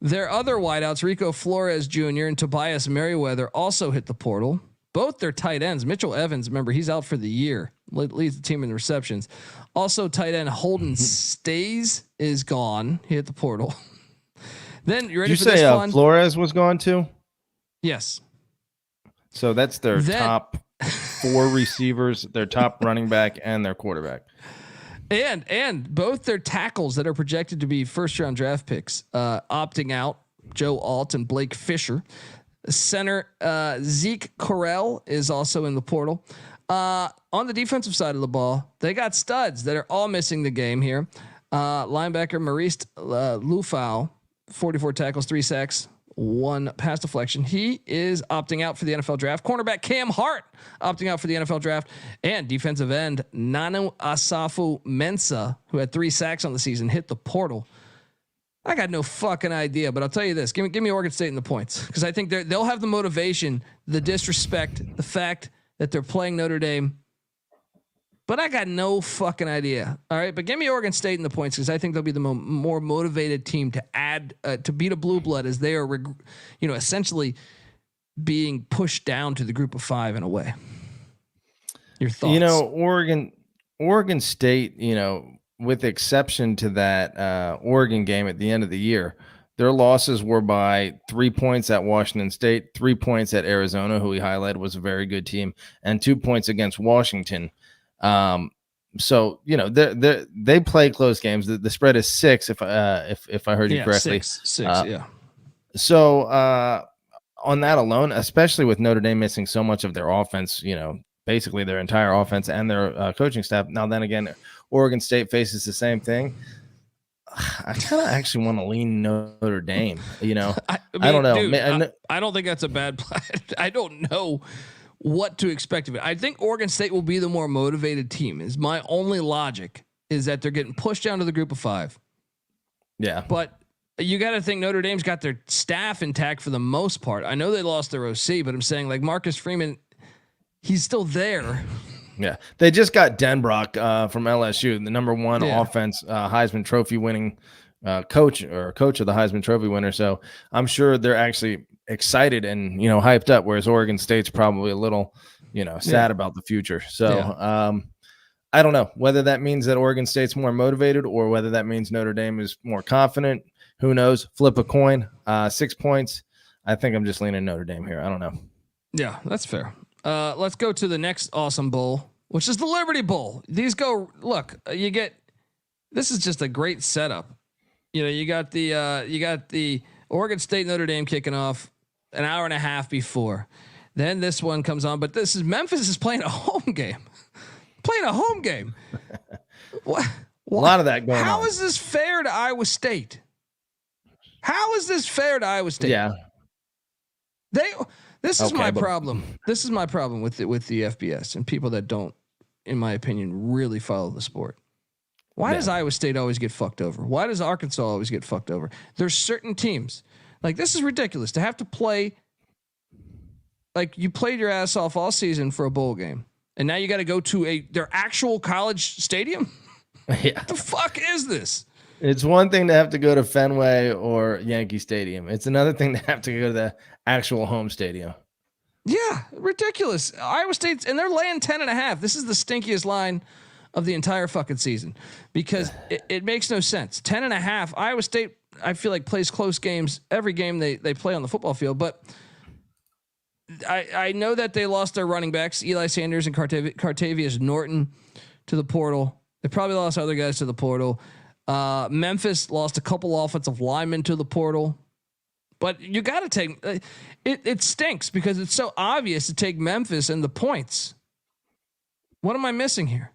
Their other wideouts, Rico Flores Jr. and Tobias Merriweather, also hit the portal. Both their tight ends, Mitchell Evans, remember, he's out for the year, leads the team in receptions. Also, tight end Holden Stays is gone. He hit the portal. Then you ready for this fun? Flores was gone too? Yes. So that's their top 4 receivers, their top running back, and their quarterback. And both their tackles that are projected to be 1st-round draft picks opting out, Joe Alt and Blake Fisher. Center Zeke Correll is also in the portal. On the defensive side of the ball, they got studs that are all missing the game here. Linebacker Maurice Lufau, 44 tackles, 3 sacks, one pass deflection. He is opting out for the NFL draft. Cornerback Cam Hart opting out for the NFL draft, and defensive end Nanu Asafu-Mensah, who had 3 sacks on the season, hit the portal. I got no fucking idea, but I'll tell you this: give me Oregon State in the points, because I think they'll have the motivation, the disrespect, the fact that they're playing Notre Dame. But I got no fucking idea. All right, but give me Oregon State in the points, because I think they'll be the more motivated team to add to beat a blue blood, as they are, essentially being pushed down to the group of 5 in a way. Your thoughts? Oregon State, with exception to that Oregon game at the end of the year, their losses were by 3 points at Washington State, 3 points at Arizona, who we highlighted was a very good team, and 2 points against Washington. So they play close games. The spread is 6, if I heard you correctly. 6, yeah. So on that alone, especially with Notre Dame missing so much of their offense, basically their entire offense and their coaching staff. Now then again, Oregon State faces the same thing. I kind of actually want to lean Notre Dame. I don't know. Dude, I don't think that's a bad plan. I don't know what to expect of it. I think Oregon State will be the more motivated team. Is my only logic, is that they're getting pushed down to the group of 5. Yeah. But you got to think Notre Dame's got their staff intact for the most part. I know they lost their OC, but I'm saying, like, Marcus Freeman, he's still there. Yeah. They just got Denbrock from LSU, the number 1 offense, Heisman Trophy winning coach of the Heisman Trophy winner. So I'm sure they're actually excited and hyped up, whereas Oregon State's probably a little sad about the future. So I don't know whether that means that Oregon State's more motivated or whether that means Notre Dame is more confident. Who knows? Flip a coin. 6 points. I think I'm just leaning Notre Dame here. I don't know. Yeah, that's fair. Let's go to the next awesome bowl, which is the Liberty Bowl. This is just a great setup. You got the Oregon State Notre Dame kicking off an hour and a half before. Then this one comes on, but Memphis is playing a home game. What? A lot of that going on. How is this fair to Iowa State? Yeah. This is my problem. This is my problem with the FBS and people that don't, in my opinion, really follow the sport. Why does Iowa State always get fucked over? Why does Arkansas always get fucked over? There's certain teams, like, this is ridiculous to have to play. Like, you played your ass off all season for a bowl game, and now you got to go to their actual college stadium. Yeah. What the fuck is this? It's one thing to have to go to Fenway or Yankee Stadium. It's another thing to have to go to the actual home stadium. Yeah, ridiculous. Iowa State's, and they're laying 10.5. This is the stinkiest line of the entire fucking season, because it makes no sense. 10.5. Iowa State, I feel like, plays close games every game they play on the football field, but I know that they lost their running backs, Eli Sanders and Cartavius Norton, to the portal. They probably lost other guys to the portal. Memphis lost a couple offensive linemen to the portal. But you got to take it stinks because it's so obvious to take Memphis and the points. What am I missing here?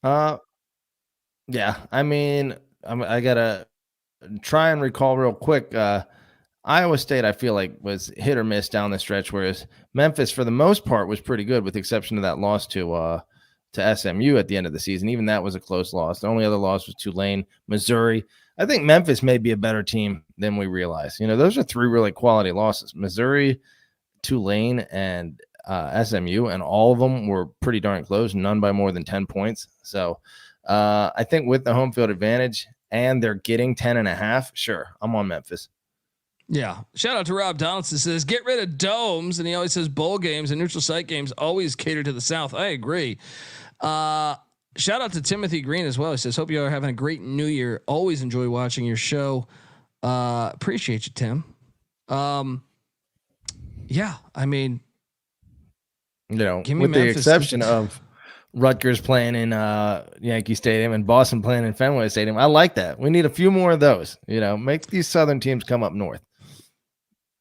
Yeah, I mean, I gotta try and recall real quick. Iowa State, I feel like, was hit or miss down the stretch, whereas Memphis, for the most part, was pretty good, with the exception of that loss to SMU at the end of the season. Even that was a close loss. The only other loss was Tulane, Missouri. I think Memphis may be a better team than we realize. Those are 3 really quality losses: Missouri, Tulane, and SMU, and all of them were pretty darn close, none by more than 10 points. So I think with the home field advantage and they're getting 10.5, sure, I'm on Memphis. Yeah. Shout out to Rob Donaldson, says, get rid of domes. And he always says bowl games and neutral site games always cater to the South. I agree. Shout out to Timothy Green as well. He says, hope you are having a great new year. Always enjoy watching your show. Appreciate you, Tim. Yeah, I mean, with the exception of Rutgers playing in Yankee Stadium and Boston playing in Fenway Stadium, I like that. We need a few more of those. Make these Southern teams come up north.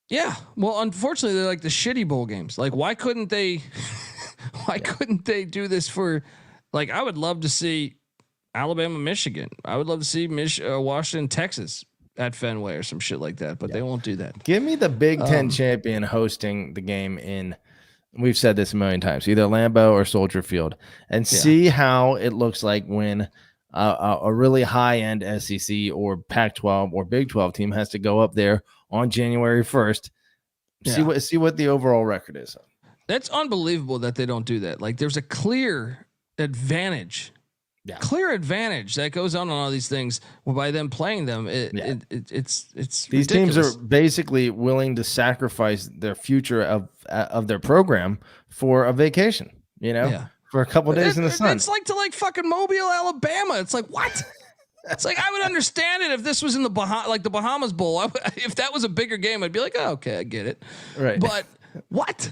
Yeah. Well, unfortunately, they're like the shitty bowl games. Like, why couldn't they? Why couldn't they do this for? Like, I would love to see Alabama, Michigan. I would love to see Washington, Texas. at Fenway or some shit like that, but they won't do that. Give me the Big Ten champion hosting the game in, we've said this a million times, either Lambeau or Soldier Field, and see how it looks like when a really high-end SEC or Pac-12 or Big 12 team has to go up there on January 1st. See what the overall record is. That's unbelievable that they don't do that. Like, there's a clear advantage. Yeah. Clear advantage that goes on all these things by them playing them. It's these ridiculous. teams are basically willing to sacrifice their future of their program for a vacation, for a couple of days in the sun. It's like to fucking Mobile, Alabama. It's like, what? It's like, I would understand it if this was in the Bahamas Bowl. If that was a bigger game, I'd be like, oh, okay, I get it. Right. But what?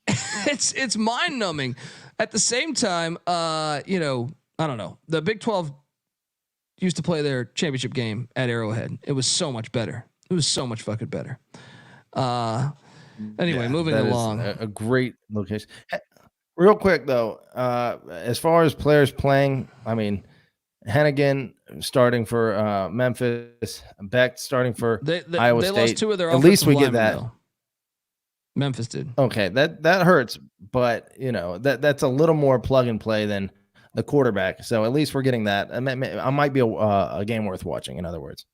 It's mind numbing. At the same time, I don't know. The Big 12 used to play their championship game at Arrowhead. It was so much better. It was so much fucking better. Anyway, moving along. A great location. Hey, real quick though, as far as players playing, I mean, Hennigan starting for Memphis, Beck starting for Iowa State. They lost two of their at least we get that. Though. Memphis did. Okay, that hurts, but that's a little more plug and play than the quarterback. So at least we're getting that. I might be a game worth watching. In other words,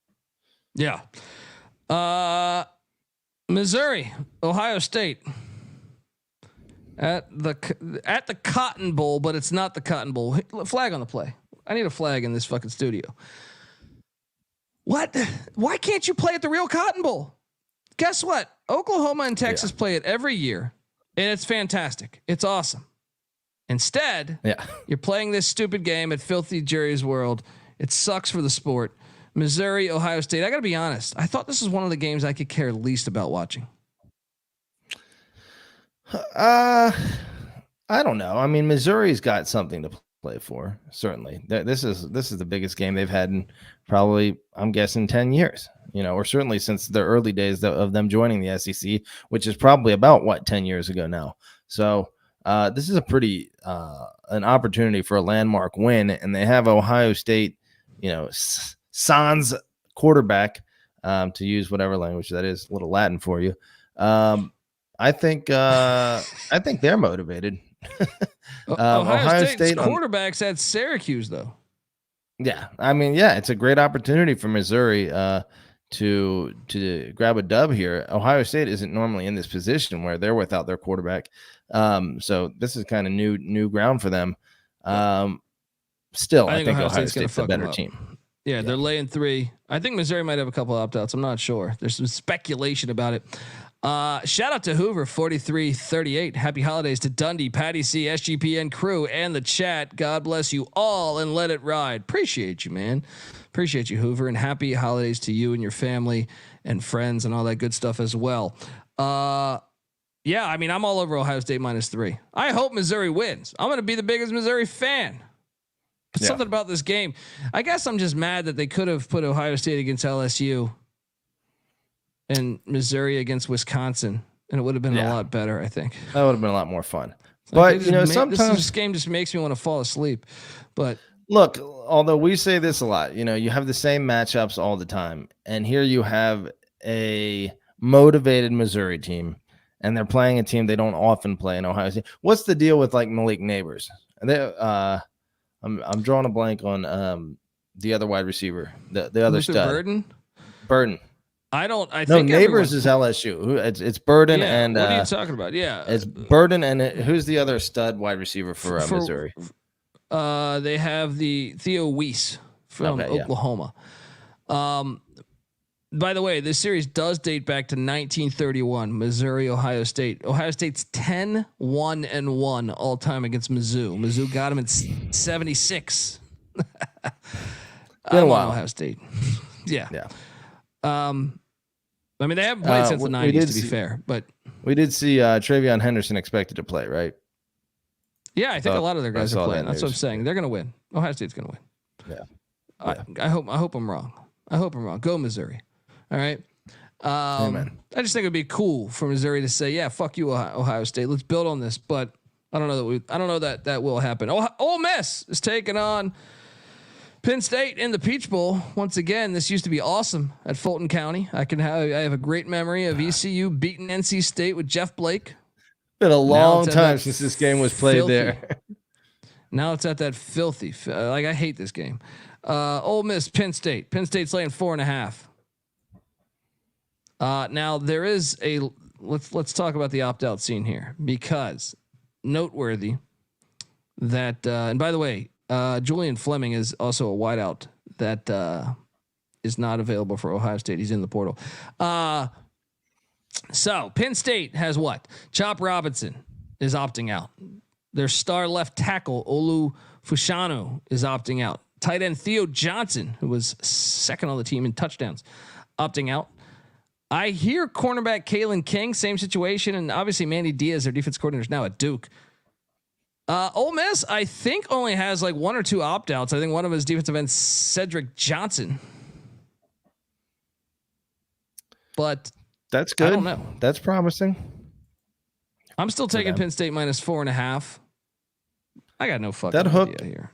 yeah. Missouri, Ohio State at the Cotton Bowl, but it's not the Cotton Bowl. Flag on the play. I need a flag in this fucking studio. What? Why can't you play at the real Cotton Bowl? Guess what? Oklahoma and Texas play it every year, and it's fantastic. It's awesome. Instead, you're playing this stupid game at Filthy Jerry's World. It sucks for the sport. Missouri, Ohio State. I got to be honest. I thought this was one of the games I could care least about watching. I don't know. I mean, Missouri's got something to play for. Certainly, this is the biggest game they've had in probably, I'm guessing, 10 years. Or certainly since the early days of them joining the SEC, which is probably about 10 years ago now. So this is a pretty an opportunity for a landmark win, and they have Ohio State, sans quarterback, to use whatever language that is, a little Latin for you. I think they're motivated. Ohio State's quarterback's at Syracuse, though. Yeah, I mean, it's a great opportunity for Missouri to grab a dub here. Ohio State isn't normally in this position where they're without their quarterback, so this is kind of new ground for them. Still, I think Ohio State's a better team. Yeah, they're laying 3. I think Missouri might have a couple opt-outs. I'm not sure. There's some speculation about it. Shout out to Hoover 4338. Happy holidays to Dundee, Patty C, SGPN crew, and the chat. God bless you all and let it ride. Appreciate you, man. Appreciate you, Hoover, and happy holidays to you and your family and friends and all that good stuff as well. I mean, I'm all over Ohio State -3. I hope Missouri wins. I'm going to be the biggest Missouri fan. But something about this game, I guess I'm just mad that they could have put Ohio State against LSU and Missouri against Wisconsin, and it would have been a lot better, I think. That would have been a lot more fun. But, sometimes this game just makes me want to fall asleep. But look, although we say this a lot, you have the same matchups all the time. And here you have a motivated Missouri team, and they're playing a team they don't often play in Ohio State. What's the deal with Malik Neighbors? I'm drawing a blank on the other wide receiver, the other stud. Burden. I think Neighbors is LSU. It's Burden and what are you talking about? Yeah, it's Burden and who's the other stud wide receiver for Missouri? They have the Theo Weiss from Oklahoma. By the way, this series does date back to 1931, Missouri, Ohio State. Ohio State's 10-1-1 all time against Mizzou. Mizzou got him in 76. Been a while. Ohio State. Yeah. I mean, they haven't played since the 90s, to be fair, but we did see Travion Henderson expected to play, right? Yeah, I think a lot of their guys are playing. That's what I'm saying. They're going to win. Ohio State's going to win. Yeah. I hope I'm wrong. Go Missouri. All right. Amen. I just think it'd be cool for Missouri to say, "Yeah, fuck you, Ohio State. Let's build on this." But I don't know that will happen. Ole Miss is taking on Penn State in the Peach Bowl. Once again, this used to be awesome at Fulton County. I have a great memory of ECU beating NC State with Jeff Blake. Been a long time since this game was played there. Now it's at that filthy. I hate this game. Ole Miss, Penn State. Penn State's laying 4.5. Now there is a let's talk about the opt out scene here, because noteworthy that and by the way, Julian Fleming is also a wideout that is not available for Ohio State. He's in the portal. So Penn State has what? Chop Robinson is opting out. Their star left tackle Olu Fushanu is opting out. Tight end Theo Johnson, who was second on the team in touchdowns, opting out. I hear cornerback Kalen King, same situation, and obviously Mandy Diaz, their defense coordinator, is now at Duke. Ole Miss, I think, only has like one or two opt-outs. I think one of his defensive ends, Cedric Johnson. But that's good. I don't know. That's promising. I'm still taking Penn State minus 4.5. I got no fucking that hook idea here.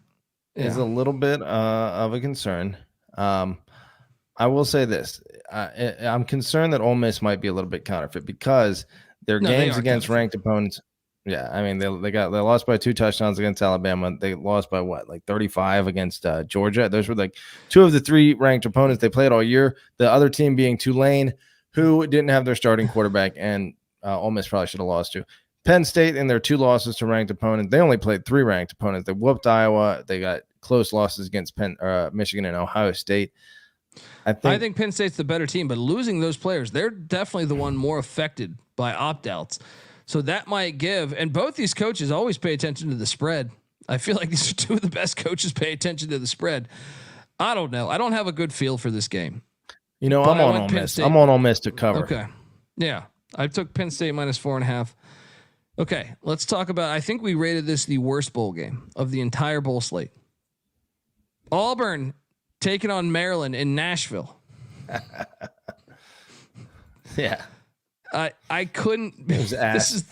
Is a little bit of a concern. I will say this: I'm concerned that Ole Miss might be a little bit counterfeit because their games against ranked opponents. Yeah, I mean they lost by 2 touchdowns against Alabama. They lost by what, like 35 against Georgia. Those were like 2 of the 3 ranked opponents they played all year. The other team being Tulane, who didn't have their starting quarterback, and Ole Miss probably should have lost to. Penn State in their 2 losses to ranked opponents, they only played 3 ranked opponents. They whooped Iowa. They got close losses against Michigan and Ohio State. I think Penn State's the better team, but losing those players, they're definitely the one more affected by opt-outs. So that might give, and both these coaches always pay attention to the spread. I feel like these are 2 of the best coaches pay attention to the spread. I don't know. I don't have a good feel for this game. I'm on Ole Miss. I'm on Ole Miss to cover. Okay. Yeah. I took Penn State minus 4.5. Okay. Let's talk about, I think we rated this the worst bowl game of the entire bowl slate. Auburn taking on Maryland in Nashville. Yeah. I couldn't. This is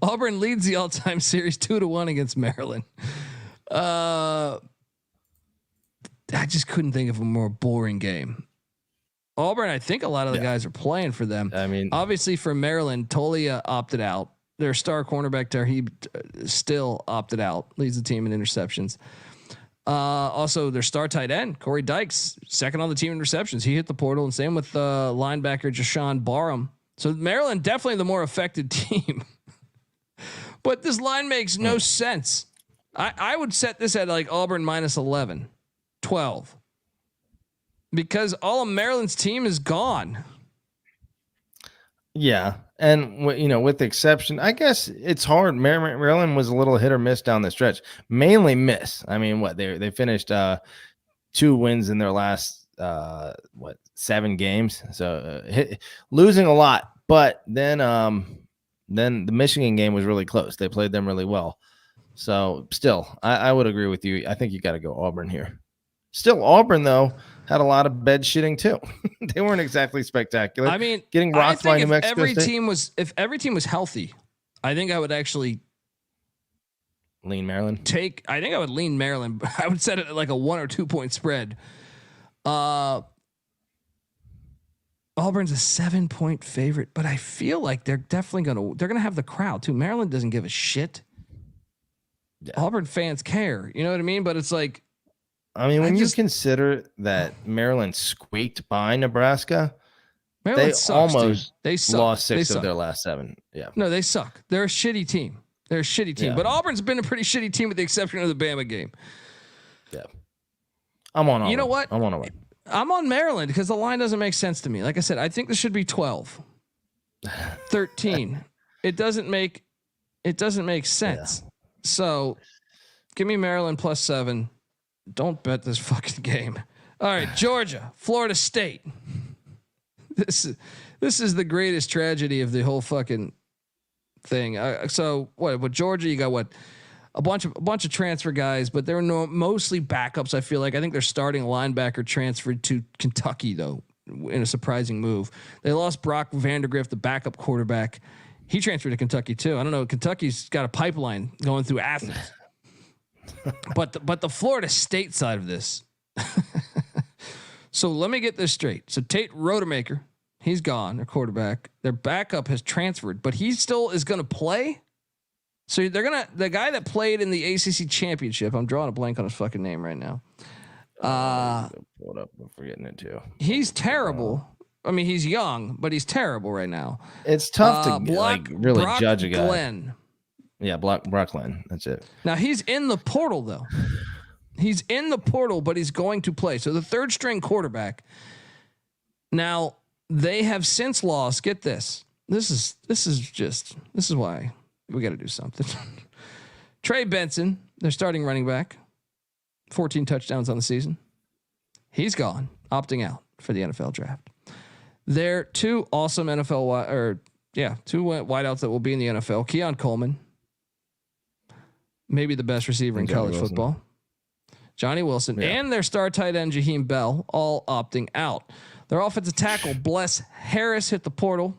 Auburn leads the all-time series 2-1 against Maryland. I just couldn't think of a more boring game. Auburn, I think a lot of the guys are playing for them. I mean, obviously for Maryland, Tolia opted out. Their star cornerback Tarheeb still opted out. Leads the team in interceptions. Also their star tight end, Corey Dykes, second on the team in receptions. He hit the portal, and same with linebacker Jashawn Barham. So Maryland definitely the more affected team. But this line makes no sense. I would set this at like Auburn minus 11, 12. Because all of Maryland's team is gone. Yeah. And with the exception, I guess it's hard. Maryland was a little hit or miss down the stretch. Mainly miss. I mean, they finished 2 wins in their last 7 games. So losing a lot. But then the Michigan game was really close. They played them really well. So still, I would agree with you. I think you got to go Auburn here. Still, Auburn though had a lot of bed shitting too. They weren't exactly spectacular. I mean, getting rocked by New Mexico State. If every team was healthy, I think I would actually lean Maryland. I think I would lean Maryland. I would set it at like a 1 or 2 point spread. Auburn's a 7-point favorite, but I feel like they're definitely gonna have the crowd too. Maryland doesn't give a shit. Yeah. Auburn fans care, you know what I mean? But it's like, I mean, when you consider that Maryland squeaked by Nebraska, Maryland they lost 6 of their last 7. Yeah. No, they suck. They're a shitty team. Yeah. But Auburn's been a pretty shitty team with the exception of the Bama game. Yeah. I'm on Auburn. You know what? I'm on Auburn. I'm on Maryland because the line doesn't make sense to me. Like I said, I think this should be 12, 13. It doesn't make sense. Yeah. So give me Maryland plus 7. Don't bet this fucking game. All right, Georgia, Florida State. This is the greatest tragedy of the whole fucking thing. So what? Georgia, you got what? A bunch of transfer guys, but they're mostly backups. I feel like. I think their starting linebacker transferred to Kentucky though, in a surprising move. They lost Brock Vandergrift, the backup quarterback. He transferred to Kentucky too. I don't know. Kentucky's got a pipeline going through Athens. But the Florida State side of this. So let me get this straight. So Tate Rodemaker, he's gone, their quarterback. Their backup has transferred, but he still is going to play. So the guy that played in the ACC championship, I'm drawing a blank on his fucking name right now. Pull it up. I'm forgetting it too. He's terrible. I mean, he's young, but he's terrible right now. It's tough to really judge a guy. Glenn. Yeah, Brock Glenn. That's it. Now he's in the portal though. He's in the portal, but he's going to play. So the third string quarterback. Now they have since lost. Get this. This is why we got to do something. Trey Benson, their starting running back, 14 touchdowns on the season. He's gone, opting out for the NFL draft. They're two awesome two wideouts that will be in the NFL. Keon Coleman, maybe the best receiver in college football. Johnny Wilson, and their star tight end Jaheim Bell, all opting out. Their offensive tackle Bless Harris hit the portal.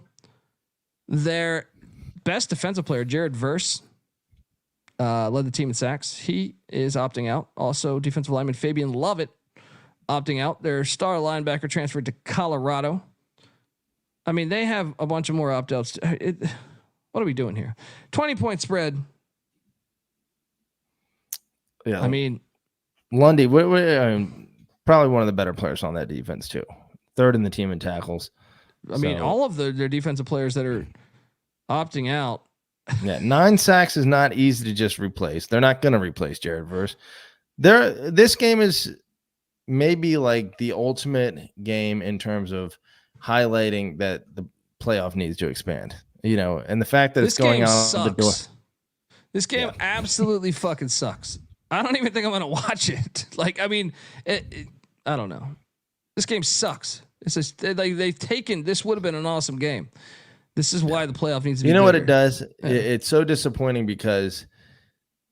Their best defensive player Jared Verse led the team in sacks. He is opting out. Also, defensive lineman Fabian Lovett opting out. Their star linebacker transferred to Colorado. I mean, they have a bunch of more opt-outs. What are we doing here? 20-point spread. Yeah, I mean, Lundy, probably one of the better players on that defense too. Third in the team in tackles. I mean, all of their defensive players that are opting out. Yeah, 9 sacks is not easy to just replace. They're not going to replace Jared Verse. This game is maybe like the ultimate game in terms of highlighting that the playoff needs to expand. And the fact that it's going on the door. This game absolutely fucking sucks. I don't even think I'm gonna watch it. Like, I mean, I don't know. This game sucks. It's just they've taken. This would have been an awesome game. This is why the playoff needs to be. You know bigger. what it does? Yeah. It's so disappointing because,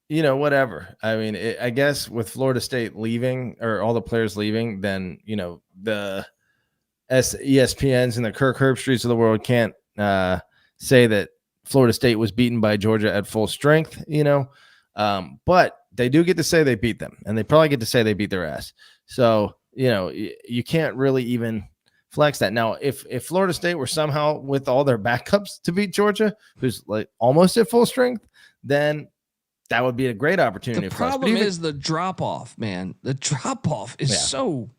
whatever. I mean, I guess with Florida State leaving or all the players leaving, then the ESPNs and the Kirk Herbstreits of the world can't say that Florida State was beaten by Georgia at full strength. But they do get to say they beat them, and they probably get to say they beat their ass. So, you can't really even flex that. Now, if Florida State were somehow with all their backups to beat Georgia, who's like almost at full strength, then that would be a great opportunity. The problem is the drop off, man. The drop off is so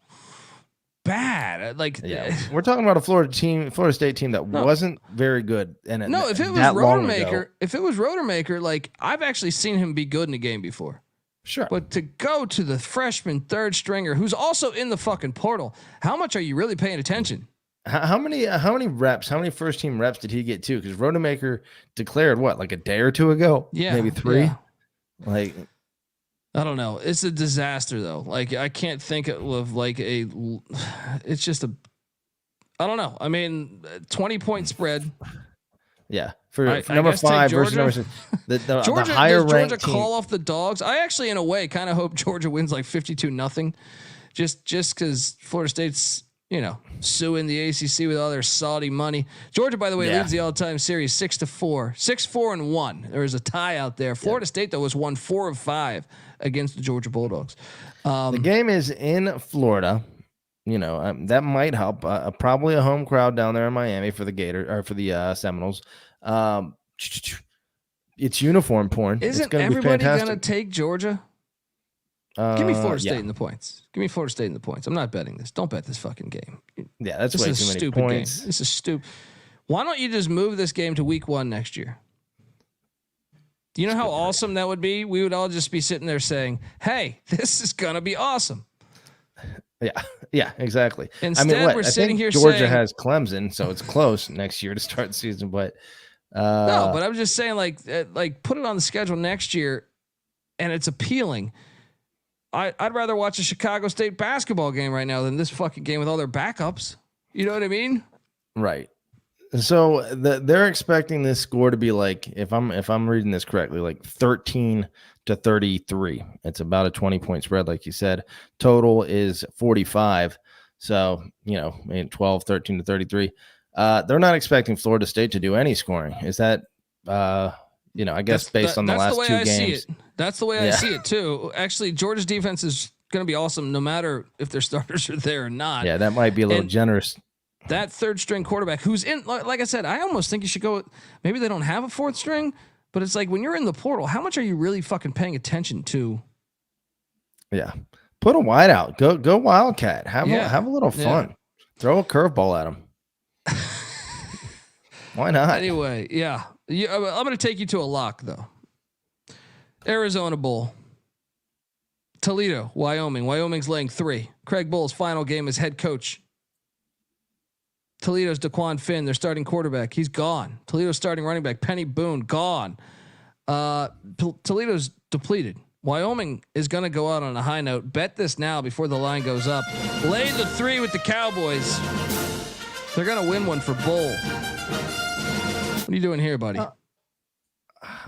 bad. We're talking about a Florida State team that wasn't very good. And if it was Rodemaker, like I've actually seen him be good in a game before. Sure. But to go to the freshman third stringer who's also in the fucking portal, how much are you really paying attention? How many reps, how many first team reps did he get too? Because Rodemaker declared like a day or two ago? Yeah. Maybe 3. Yeah. Like, I don't know. It's a disaster though. Like I can't think of it's just I don't know. I mean, 20-point spread. Yeah. For number 5 versus number 6. Georgia, the higher ranked Georgia call off the dogs. I actually, in a way, kind of hope Georgia wins like 52-0. Just because Florida State's, suing the ACC with all their Saudi money. Georgia, by the way, leads the all-time series 6-4, 6-4-1. There was a tie out there. Florida State though was won 4 of 5 against the Georgia Bulldogs. The game is in Florida. That might help. Probably a home crowd down there in Miami for the the Seminoles. It's uniform porn. Isn't everybody gonna take Georgia? Give me Florida State in the points. Give me Florida State in the points. I'm not betting this. Don't bet this fucking game. Yeah, that's way too many points. This is stupid. Why don't you just move this game to week 1 next year? Do you know how awesome that would be? We would all just be sitting there saying, "Hey, this is gonna be awesome." Yeah, exactly. Instead, we're sitting here Georgia saying, has Clemson, so it's close next year to start the season. But no, but I'm just saying, like put it on the schedule next year, and it's appealing. I'd rather watch a Chicago State basketball game right now than this fucking game with all their backups. You know what I mean? Right. So they're expecting this score to be like, if I'm reading this correctly, like 13-33. It's about a 20-point spread, like you said. Total is 45. So 12, 13-33. They're not expecting Florida State to do any scoring. Is that I guess based on the last 2 games? That's the way I see it too. Actually, Georgia's defense is going to be awesome no matter if their starters are there or not. Yeah, that might be a little generous. That third string quarterback who's in, like I said, I almost think you should go. Maybe they don't have a fourth string, but it's like when you're in the portal, how much are you really fucking paying attention to? Yeah. Put a wide out. Go Wildcat. Have a little fun. Yeah. Throw a curveball at him. Why not? Anyway, yeah. I'm going to take you to a lock, though. Arizona Bowl. Toledo, Wyoming. Wyoming's laying 3. Craig Bohl's final game as head coach. Toledo's Daquan Finn, their starting quarterback. He's gone. Toledo's starting running back, Penny Boone, gone. Toledo's depleted. Wyoming is going to go out on a high note. Bet this now before the line goes up. Lay the 3 with the Cowboys. They're going to win one for Bohl. What are you doing here, buddy?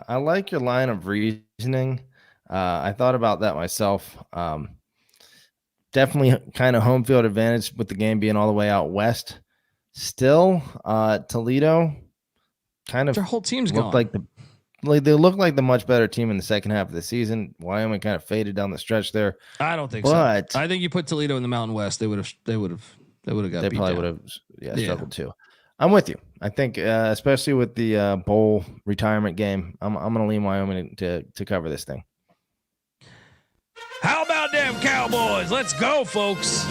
I like your line of reasoning. I thought about that myself. Definitely kind of home field advantage with the game being all the way out west. Still, Toledo kind of their whole team's gone. They look like the much better team in the second half of the season. Wyoming kind of faded down the stretch there. I don't think so. I think you put Toledo in the Mountain West, they would have got beat. They probably would have struggled too. I'm with you. I think especially with the Bowl retirement game, I'm going to lean Wyoming to cover this thing. How about them Cowboys? Let's go, folks.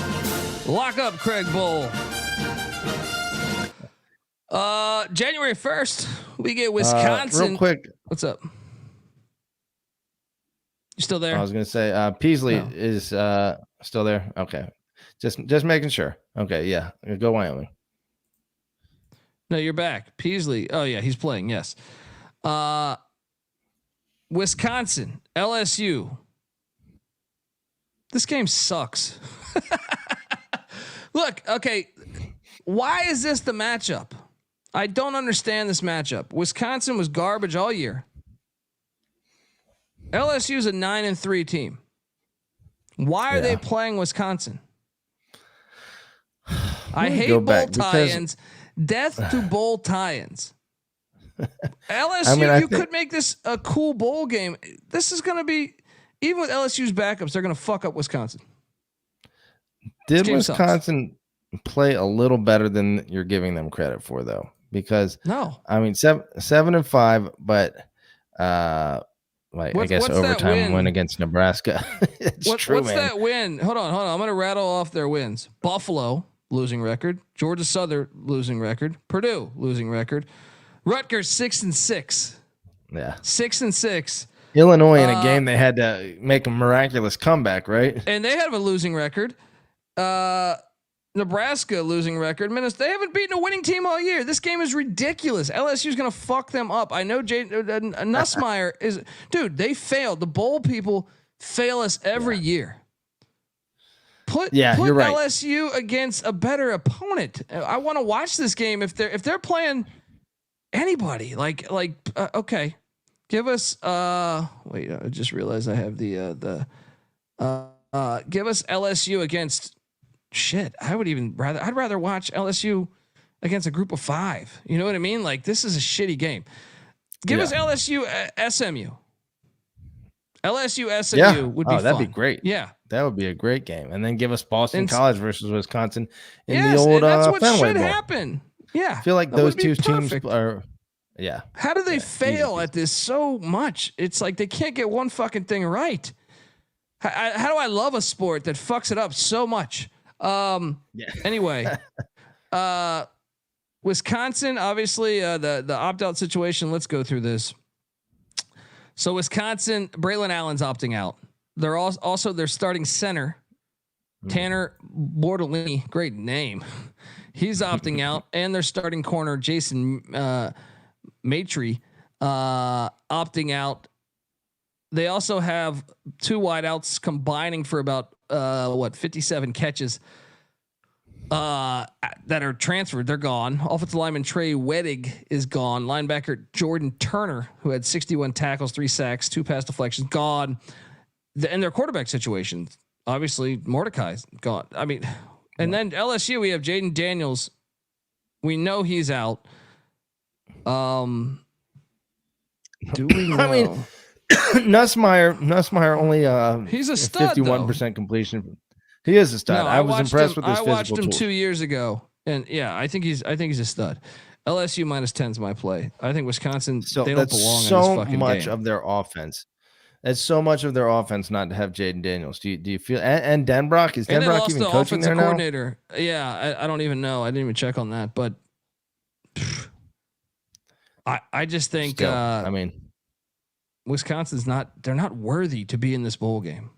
Lock up Craig Bohl. January 1st, we get Wisconsin. Real quick. What's up? You still there? I was going to say Peasley is still there. Okay. Just making sure. Okay. Yeah. Go Wyoming. No, you're back. Peasley. Oh yeah. He's playing. Yes. Wisconsin, LSU. This game sucks. Look, okay. Why is this the matchup? I don't understand this matchup. Wisconsin was garbage all year. LSU's a 9-3 team. Why are they playing Wisconsin? I hate bowl tie-ins. Death to bowl tie-ins. LSU, could make this a cool bowl game. This is going to be, even with LSU's backups, they're going to fuck up Wisconsin. Did Wisconsin play a little better than you're giving them credit for, though? Because 7-5, but I guess overtime win against Nebraska. What's that win? Hold on. I'm going to rattle off their wins. Buffalo losing record, Georgia Southern losing record, Purdue losing record, Rutgers 6-6. Yeah, 6-6. Illinois in a game they had to make a miraculous comeback, right? And they have a losing record. Nebraska losing record. Minnesota, they haven't beaten a winning team all year. This game is ridiculous. LSU's going to fuck them up. I know Nussmeier is, dude, they failed. The bowl people fail us every year. Put you're right. LSU against a better opponent. I want to watch this game if they're playing anybody. Okay. Give us wait, I just realized I have the give us LSU against shit. I'd rather watch LSU against a group of 5. You know what I mean? Like, this is a shitty game. Give us LSU SMU. LSU SMU would be fun. That'd be great. Yeah. That would be a great game. And then give us Boston College versus Wisconsin in the old that's what Fenway should Bowl. happen. Yeah. I feel like those two teams are How do they fail at this so much? It's like they can't get one fucking thing right. How do I love a sport that fucks it up so much? Anyway, Wisconsin, obviously, the opt-out situation. Let's go through this. So Wisconsin, Braylon Allen's opting out. They're also their starting center, Tanner Bortolini, great name. He's opting out, and their starting corner, Jason Maitre, opting out. They also have 2 wideouts combining for about 57 catches that are transferred. They're gone. Offensive lineman Trey Wedig is gone. Linebacker Jordan Turner, who had 61 tackles, 3 sacks, 2 pass deflections, gone. And their quarterback situation, obviously Mordecai's gone. I mean, and then LSU, we have Jaden Daniels. We know he's out. Do we know? I mean, Nussmeier only he's a stud, 51% completion. He is a stud. No, I was impressed with his physical I watched him tools. 2 years ago, and yeah, I think he's a stud. LSU -10 is my play. I think Wisconsin, they don't belong in this fucking much game. of their offense. That's so much of their offense not to have Jaden Daniels. Do you feel and Denbrock is Denbrock even coaching there now? Coordinator. Yeah, I don't even know. I didn't even check on that, but I just think Still, I mean, Wisconsin's they're not worthy to be in this bowl game.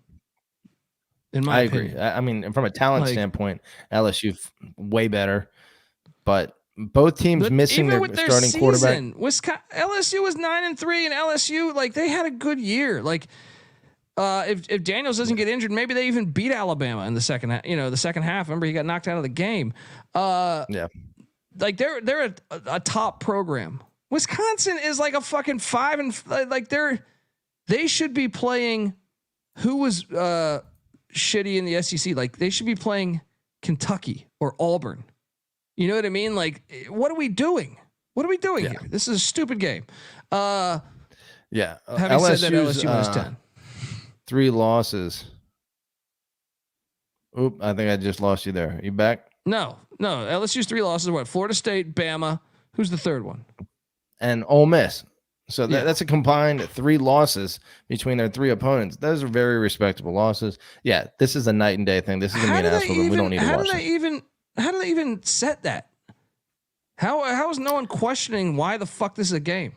In my I opinion. agree. I mean, from a talent standpoint, LSU way better, but both teams missing their starting quarterback. LSU was 9-3, and LSU they had a good year. If Daniels doesn't get injured, maybe they even beat Alabama in the second half. The second half. Remember, he got knocked out of the game. Yeah, they're a top program. Wisconsin is like a fucking 5 and they should be playing. Who was shitty in the SEC? They should be playing Kentucky or Auburn. You know what I mean? What are we doing? What are we doing here? This is a stupid game. Yeah. Having said that, LSU -10. 3 losses. Oop, I think I just lost you there. Are you back? No. LSU's 3 losses. What? Florida State, Bama. Who's the third one? And Ole Miss. So that's a combined 3 losses between their 3 opponents. Those are very respectable losses. Yeah, this is a night and day thing. This is gonna be an asshole. We don't need to watch it. How do they even set that? How is no one questioning why the fuck this is a game?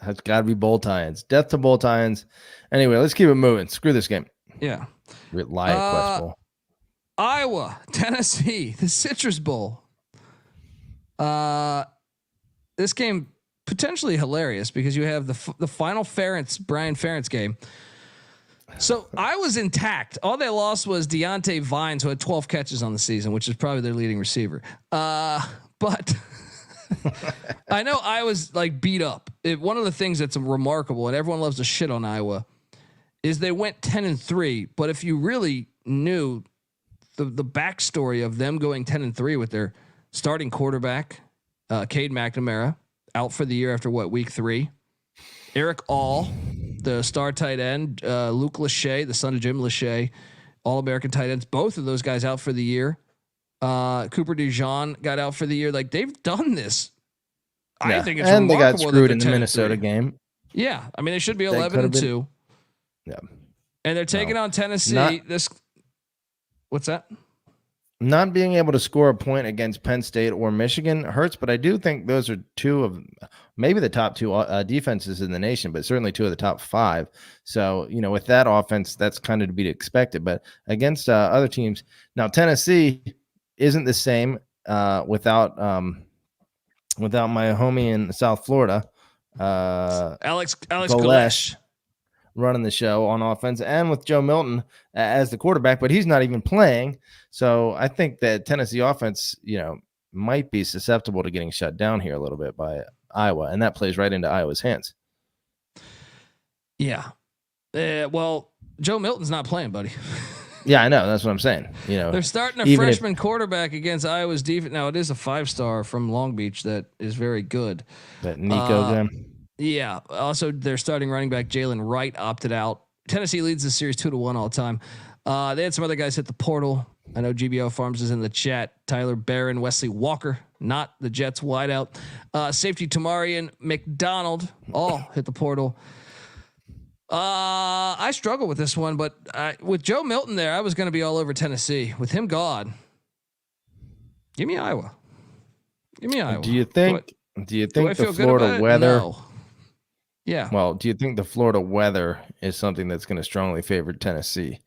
It's got to be bowl tie-ins. Death to bowl tie-ins. Anyway, let's keep it moving. Screw this game. Yeah. Lie at Quest Bowl. Iowa, Tennessee, the Citrus Bowl. This game potentially hilarious because you have the final Brian Ferentz game. So I was intact. All they lost was Deontay Vines, who had 12 catches on the season, which is probably their leading receiver. But I know I was beat up. One of the things that's remarkable, and everyone loves to shit on Iowa, is they went 10-3. But if you really knew the backstory of them going 10-3 with their starting quarterback, Cade McNamara, out for the year after week 3. Eric All, the star tight end, Luke Lachey, the son of Jim Lachey, All-American tight ends. Both of those guys out for the year. Cooper DeJean got out for the year. They've done this. I think it's remarkable. They got screwed in the Minnesota game. Yeah, I mean they should be 11-2. Yeah, and they're taking on Tennessee. What's that? Not being able to score a point against Penn State or Michigan hurts, but I do think those are 2 of maybe the top 2 defenses in the nation, but certainly 2 of the top 5. So, with that offense, that's kind of to be expected. But against other teams, now Tennessee isn't the same without my homie in South Florida, Alex Galesh. Running the show on offense, and with Joe Milton as the quarterback, but he's not even playing. So I think that Tennessee offense, might be susceptible to getting shut down here a little bit by Iowa, and that plays right into Iowa's hands. Yeah. Well, Joe Milton's not playing, buddy. Yeah, I know. That's what I'm saying. They're starting a freshman quarterback against Iowa's defense. Now it is a 5-star from Long Beach that is very good. That Nico guy. Yeah. Also, their starting running back Jalen Wright opted out. Tennessee leads the series 2-1 all time. They had some other guys hit the portal. I know GBO Farms is in the chat. Tyler Barron, Wesley Walker, not the Jets wideout. Safety Tamarian McDonald all hit the portal. I struggle with this one, but with Joe Milton there, I was going to be all over Tennessee. With him gone, give me Iowa. Do you think the Florida weather? No. Yeah. Well, do you think the Florida weather is something that's going to strongly favor Tennessee?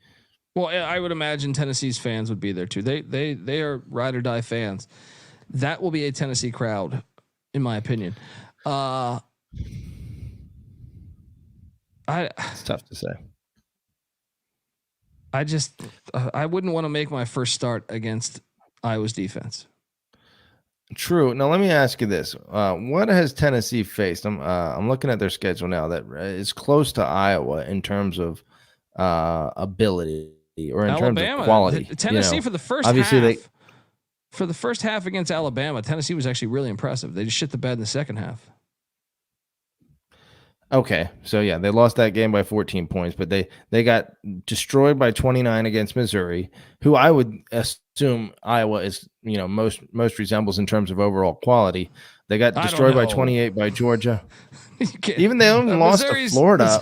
Well, I would imagine Tennessee's fans would be there too. They are ride or die fans. That will be a Tennessee crowd, in my opinion. It's tough to say. I wouldn't want to make my first start against Iowa's defense. True. Now let me ask you this: what has Tennessee faced? I'm looking at their schedule now. That is close to Iowa in terms of ability or in terms of quality. Tennessee for the first half. For the first half against Alabama, Tennessee was actually really impressive. They just shit the bed in the second half. Okay, so yeah, they lost that game by 14 points, but they got destroyed by 29 against Missouri, who I would assume Iowa is most resembles in terms of overall quality. They got destroyed by 28 by Georgia. Even they only lost to Florida.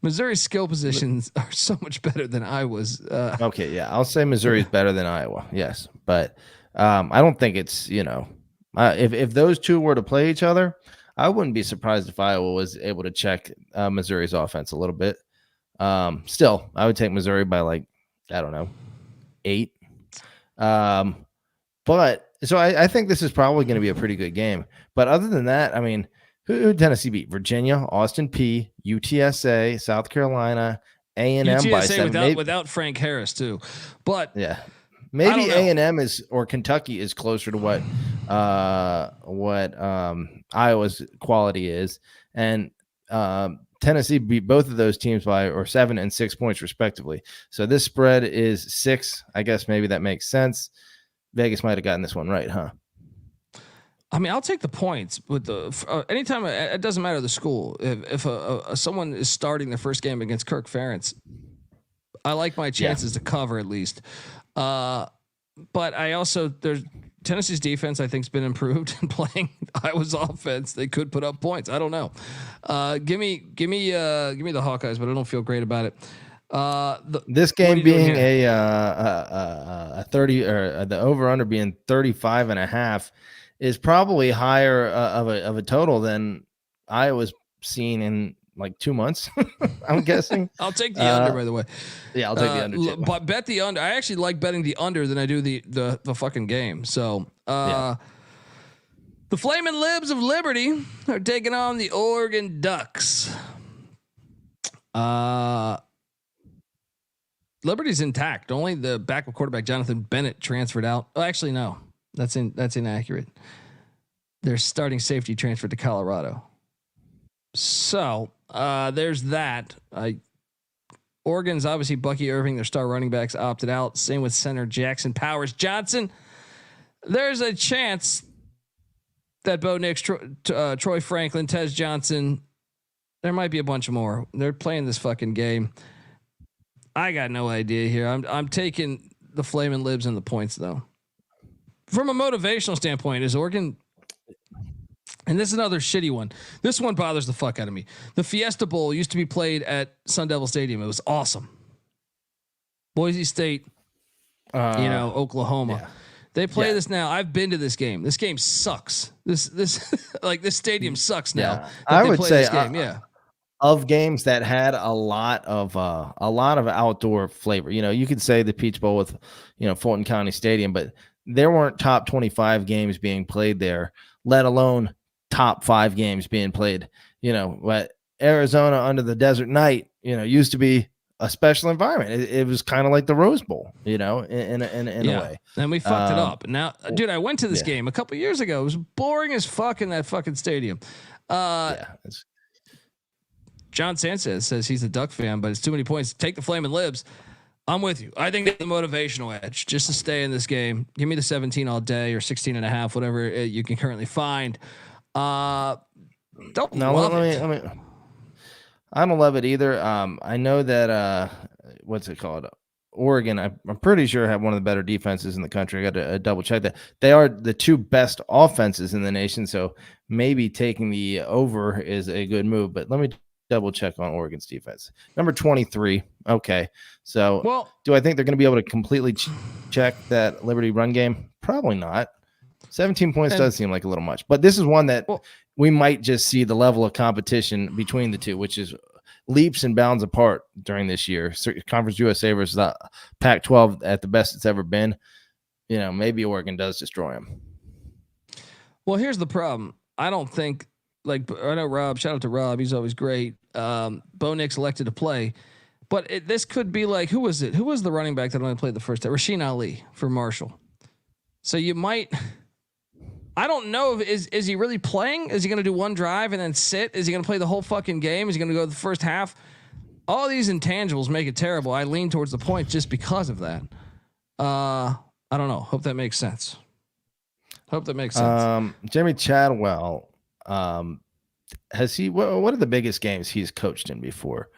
Missouri's skill positions are so much better than Iowa's. Okay, yeah, I'll say Missouri's better than Iowa. Yes, but I don't think it's if those two were to play each other, I wouldn't be surprised if Iowa was able to check Missouri's offense a little bit. Still, I would take Missouri by 8. But so I think this is probably going to be a pretty good game. But other than that, I mean, who did Tennessee beat? Virginia, Austin P, UTSA, South Carolina, A&M by 7. Without Frank Harris too. But yeah. Maybe A&M or Kentucky is closer to what Iowa's quality is, and Tennessee beat both of those teams by 7 and 6 points respectively. So this spread is 6. I guess maybe that makes sense. Vegas might have gotten this one right, huh? I mean, I'll take the points with the anytime. It doesn't matter the school. If someone is starting their first game against Kirk Ferentz, I like my chances to cover at least. But I also Tennessee's defense I think has been improved in playing Iowa's offense. They could put up points. I don't know. Give me the Hawkeyes, but I don't feel great about it. This game being a 30 or the over under being 35.5 is probably higher of a total than Iowa's seen in 2 months. I'm guessing. I'll take the under, by the way. Yeah, I'll take the under too. But bet the under. I actually like betting the under than I do the fucking game. So the Flaming Libs of Liberty are taking on the Oregon Ducks. Liberty's intact. Only the backup quarterback Jonathan Bennett transferred out. Oh, actually, no, that's inaccurate. Their starting safety transferred to Colorado. So there's that. Oregon's obviously Bucky Irving, their star running backs, opted out. Same with center Jackson Powers Johnson. There's a chance that Bo Nix, Troy Franklin, Tez Johnson, there might be a bunch more. They're playing this fucking game. I got no idea here. I'm taking the Flaming Libs and the points though. From a motivational standpoint, is Oregon. And this is another shitty one. This one bothers the fuck out of me. The Fiesta Bowl used to be played at Sun Devil Stadium. It was awesome. Boise State, Oklahoma. Yeah. They play this now. I've been to this game. This game sucks. This stadium sucks now. Yeah. I would say this game, of games that had a lot of outdoor flavor. You could say the Peach Bowl with Fulton County Stadium, but there weren't top 25 games being played there, let alone top 5 games being played. But Arizona under the desert night, used to be a special environment. It was kind of like the Rose Bowl, in a way. And we fucked it up. Now, dude, I went to this game a couple years ago. It was boring as fuck in that fucking stadium. John Sanchez says he's a Duck fan, but it's too many points. Take the Flaming Libs. I'm with you. I think that's the motivational edge just to stay in this game. Give me the 17 all day or 16.5, whatever you can currently find. I don't love it either. I know that what's it called? Oregon, I'm pretty sure have one of the better defenses in the country. I got to double check that. They are the 2 best offenses in the nation, so maybe taking the over is a good move. But let me double check on Oregon's defense. Number 23. Okay, so do I think they're going to be able to completely check that Liberty run game? Probably not. 17 points does seem like a little much, but this is one that we might just see the level of competition between the two, which is leaps and bounds apart during this year. Conference USA versus the Pac-12 at the best it's ever been. Maybe Oregon does destroy them. Well, here's the problem. I don't think I know Rob, shout out to Rob. He's always great. Bo Nix elected to play, but this could be like, who was it? Who was the running back that only played the first time? Rasheen Ali for Marshall. So you might, I don't know if is he really playing? Is he going to do one drive and then sit? Is he going to play the whole fucking game? Is he going to go the first half? All these intangibles make it terrible. I lean towards the points just because of that. I don't know. Hope that makes sense. Jimmy Chadwell has he? What are the biggest games he's coached in before?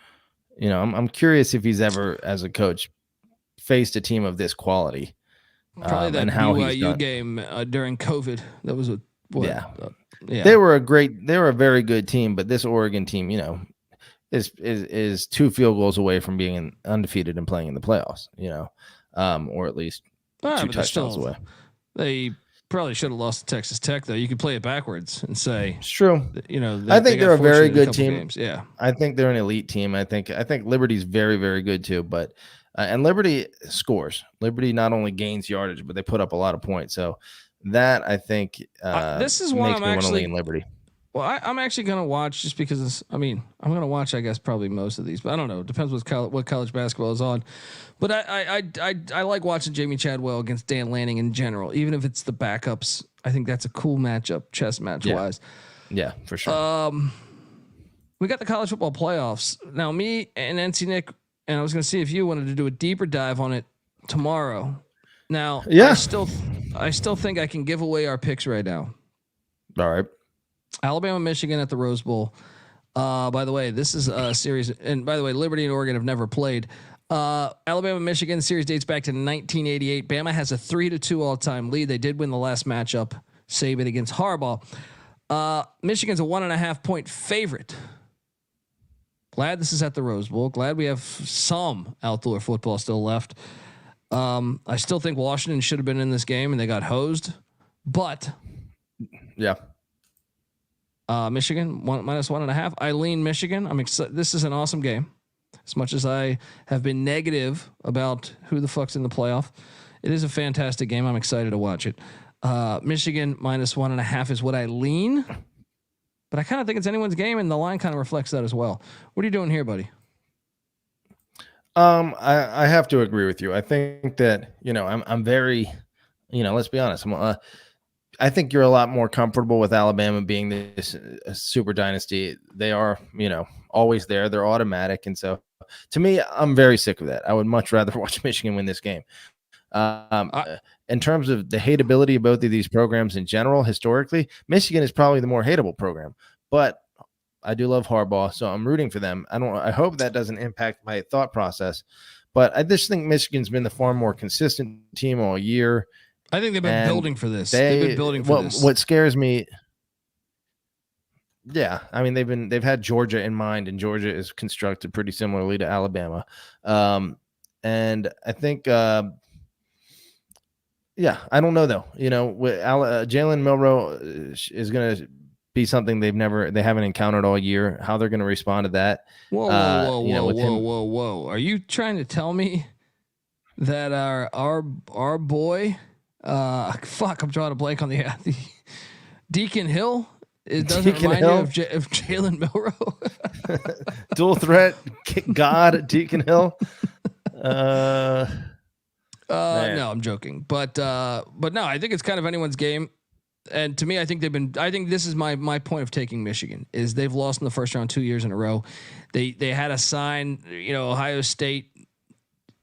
I'm curious if he's ever, as a coach, faced a team of this quality. Probably that and how he's BYU done. game during COVID. That was Yeah. Yeah. They were a very good team, but this Oregon team, is 2 field goals away from being undefeated and playing in the playoffs, or at least 2 touchdowns away. They probably should have lost to Texas Tech, though. You could play it backwards and say it's true. I think they're a very good team. Games. Yeah, I think they're an elite team. I think Liberty's very, very good too. But and Liberty scores. Liberty not only gains yardage, but they put up a lot of points. So that I think this is one makes I'm me want to actually lean Liberty. Well, I'm actually going to watch just because I'm going to watch, I guess, probably most of these, but I don't know. It depends what college basketball is on. But I like watching Jamie Chadwell against Dan Lanning in general, even if it's the backups. I think that's a cool matchup, chess match wise. Yeah, for sure. We got the college football playoffs. Now, me and NC Nick, and I was going to see if you wanted to do a deeper dive on it tomorrow. Now, I still think I can give away our picks right now. All right. Alabama, Michigan at the Rose Bowl. By the way, this is a series, and by the way, Liberty and Oregon have never played. Alabama, Michigan series dates back to 1988. Bama has a 3-2 all-time lead. They did win the last matchup, Saban against Harbaugh. Michigan's a 1.5 point favorite. Glad this is at the Rose Bowl. Glad we have some outdoor football still left. I still think Washington should have been in this game and they got hosed, but yeah. Michigan -1.5. I lean Michigan. I'm excited. This is an awesome game. As much as I have been negative about who the fuck's in the playoff, it is a fantastic game. I'm excited to watch it. Michigan -1.5 is what I lean, but I kind of think it's anyone's game, and the line kind of reflects that as well. What are you doing here, buddy? I have to agree with you. I think that I'm very, let's be honest. I think you're a lot more comfortable with Alabama being this super dynasty. They are, always there. They're automatic. And so to me, I'm very sick of that. I would much rather watch Michigan win this game. In terms of the hateability of both of these programs in general, historically, Michigan is probably the more hateable program, but I do love Harbaugh, so I'm rooting for them. I hope that doesn't impact my thought process, but I just think Michigan's been the far more consistent team all year. I think they've been building for this. They've been building for this. What scares me, I mean, they've had Georgia in mind, and Georgia is constructed pretty similarly to Alabama. And I think, I don't know though. Jalen Milroe is going to be something they haven't encountered all year. How they're going to respond to that? Whoa! Are you trying to tell me that our boy? I'm drawing a blank on the Deacon Hill. It doesn't remind you of Jalen Milroe. Dual threat God Deacon Hill. No, I'm joking, but no, I think it's kind of anyone's game. And to me, I think this is my point of taking Michigan is they've lost in the first round 2 years in a row. They had a sign, Ohio State,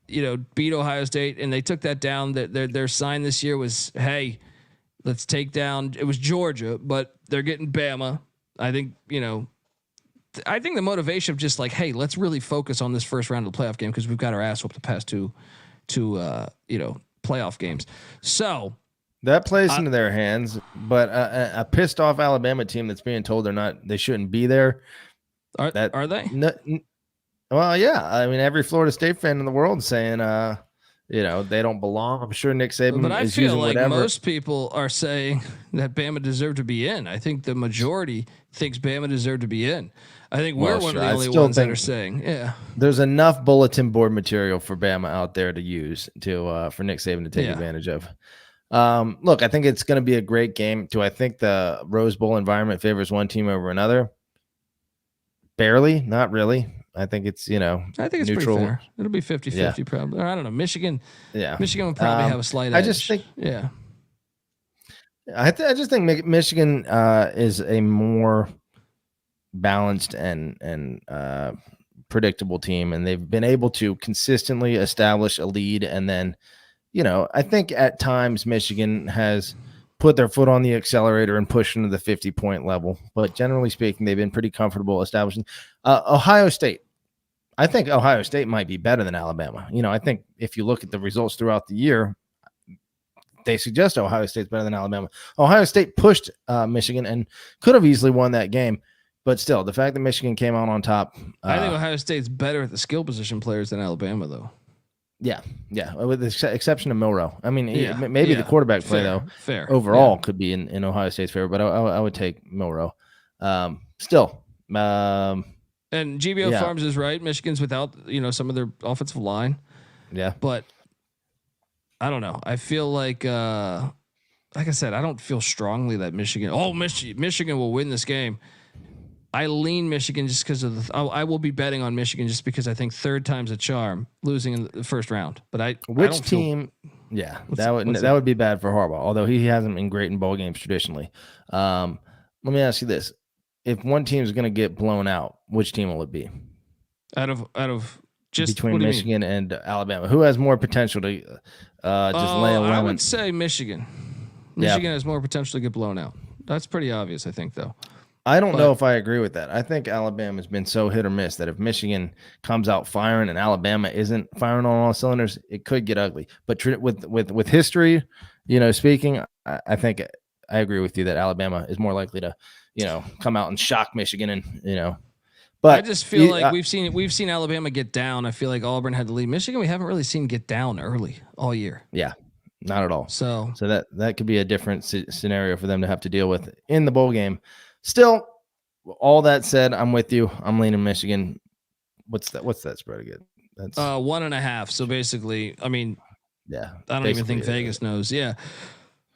beat Ohio State, and they took that down. Their sign this year was, hey, let's take down. It was Georgia, but they're getting Bama. I think the motivation of just like, hey, let's really focus on this first round of the playoff game because we've got our ass whooped the past two playoff games. So that plays into their hands. But a pissed off Alabama team that's being told they shouldn't be there. Are they? No, well, yeah. I mean, every Florida State fan in the world is saying, they don't belong. I'm sure Nick Saban is using whatever. But I feel like most people are saying that Bama deserved to be in. I think the majority thinks Bama deserved to be in. I think we're one of the only ones that are saying, yeah. There's enough bulletin board material for Bama out there to use for Nick Saban to take advantage of. Look, I think it's going to be a great game. Do I think the Rose Bowl environment favors one team over another? Barely, not really. I think it's, I think it's neutral. Pretty fair. It'll be 50-50 probably. Or I don't know. Michigan will probably have a slight edge. I just think Michigan is a more balanced and predictable team, and they've been able to consistently establish a lead. And then, I think at times Michigan has put their foot on the accelerator and push into the 50-point level. But generally speaking, they've been pretty comfortable establishing. Ohio State. I think Ohio State might be better than Alabama. I think if you look at the results throughout the year, they suggest Ohio State's better than Alabama. Ohio State pushed Michigan and could have easily won that game. But still, the fact that Michigan came out on top. I think Ohio State's better at the skill position players than Alabama, though. Yeah, with the exception of Milroe. I mean, maybe the quarterback play, though, overall could be in Ohio State's favor, but I would take Milroe. Still. And GBO Farms is right. Michigan's without, some of their offensive line. Yeah. But I don't know. I feel like I said, I don't feel strongly that Michigan will win this game. I lean Michigan just because of I will be betting on Michigan just because I think third time's a charm, losing in the first round. But which team? That would be bad for Harbaugh. Although he hasn't been great in bowl games traditionally. Let me ask you this: if one team is going to get blown out, which team will it be? Out of just between Michigan and Alabama, who has more potential to just lay a lemon? I would say Michigan. Michigan has more potential to get blown out. That's pretty obvious, I think, though. I don't know if I agree with that. I think Alabama's been so hit or miss that if Michigan comes out firing and Alabama isn't firing on all cylinders, it could get ugly. But with history, speaking, I think I agree with you that Alabama is more likely to, come out and shock Michigan and, But I just feel like we've seen Alabama get down. I feel like Auburn had to lead. Michigan, we haven't really seen get down early all year. Yeah, not at all. So that could be a different scenario for them to have to deal with in the bowl game. Still, all that said, I'm with you. I'm leaning Michigan. What's that spread again? That's 1.5. So basically, I mean, yeah, I don't even think Vegas knows. Yeah.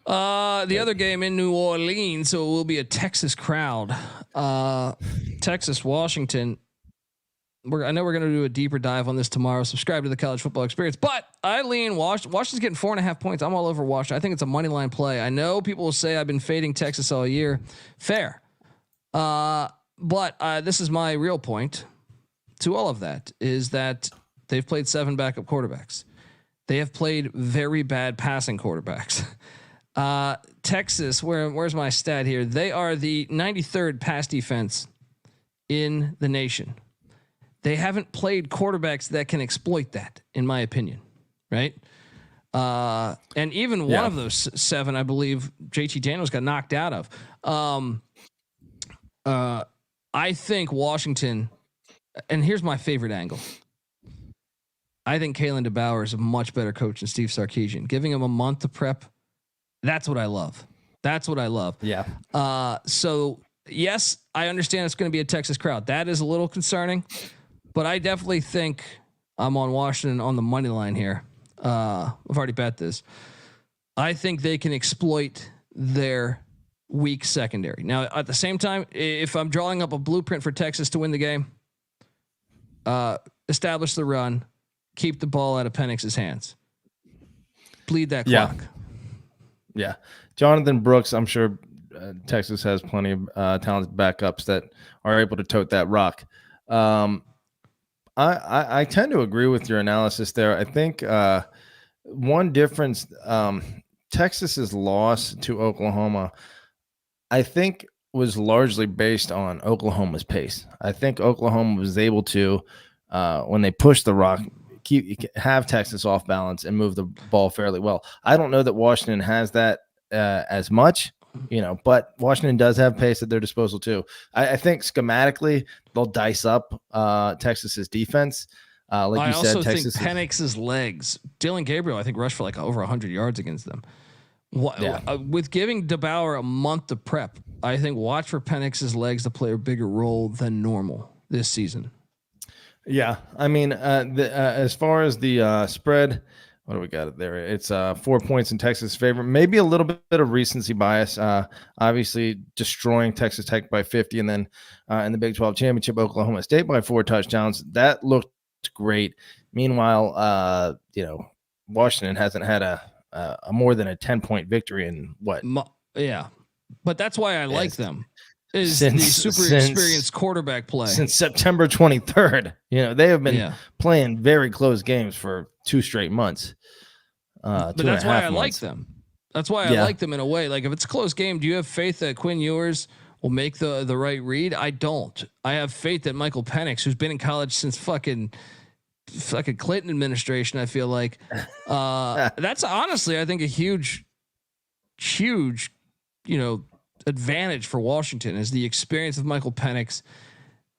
The other game in New Orleans, so it will be a Texas crowd. Texas, Washington. I know we're going to do a deeper dive on this tomorrow. Subscribe to the College Football Experience, but I lean Washington's getting 4.5 points. I'm all over Washington. I think it's a money line play. I know people will say I've been fading Texas all year. Fair. But this is my real point to all of that is that they've played 7 backup quarterbacks. They have played very bad passing quarterbacks. Texas, where's my stat here? They are the 93rd pass defense in the nation. They haven't played quarterbacks that can exploit that, in my opinion. Right. And even one of those 7, I believe JT Daniels got knocked out of. I think Washington, and here's my favorite angle. I think Kalen DeBauer is a much better coach than Steve Sarkisian. Giving him a month to prep, that's what I love. Yeah. So yes, I understand it's going to be a Texas crowd. That is a little concerning, but I definitely think I'm on Washington on the money line here. I've already bet this. I think they can exploit their weak secondary. Now, at the same time, if I'm drawing up a blueprint for Texas to win the game, establish the run, keep the ball out of Penix's hands, bleed that clock. Yeah. Jonathan Brooks, I'm sure Texas has plenty of talented backups that are able to tote that rock. I tend to agree with your analysis there. I think one difference, Texas's loss to Oklahoma, I think was largely based on Oklahoma's pace. I think Oklahoma was able to, when they pushed the rock, have Texas off balance and move the ball fairly well. I don't know that Washington has that as much, but Washington does have pace at their disposal too. I think schematically they'll dice up Texas's defense. Like you said, Texas. I also think Penix's legs. Dylan Gabriel, I think, rushed for like over 100 yards against them. With giving DeBauer a month to prep, I think watch for Penix's legs to play a bigger role than normal this season. Yeah, I mean, as far as the spread, what do we got there? It's 4 points in Texas' favor. Maybe a little bit of recency bias. Obviously, destroying Texas Tech by 50, and then in the Big 12 championship, Oklahoma State by 4 touchdowns. That looked great. Meanwhile, Washington hasn't had a more than a 10-point victory in what? Yeah, but that's why I like them. Is the super experienced quarterback play since September 23rd. They have been playing very close games for 2 straight months. But that's why I like them. That's why I like them in a way. Like if it's a close game, do you have faith that Quinn Ewers will make the right read? I don't. I have faith that Michael Penix, who's been in college since fucking Clinton administration, I feel like that's honestly, I think a huge, advantage for Washington is the experience of Michael Penix.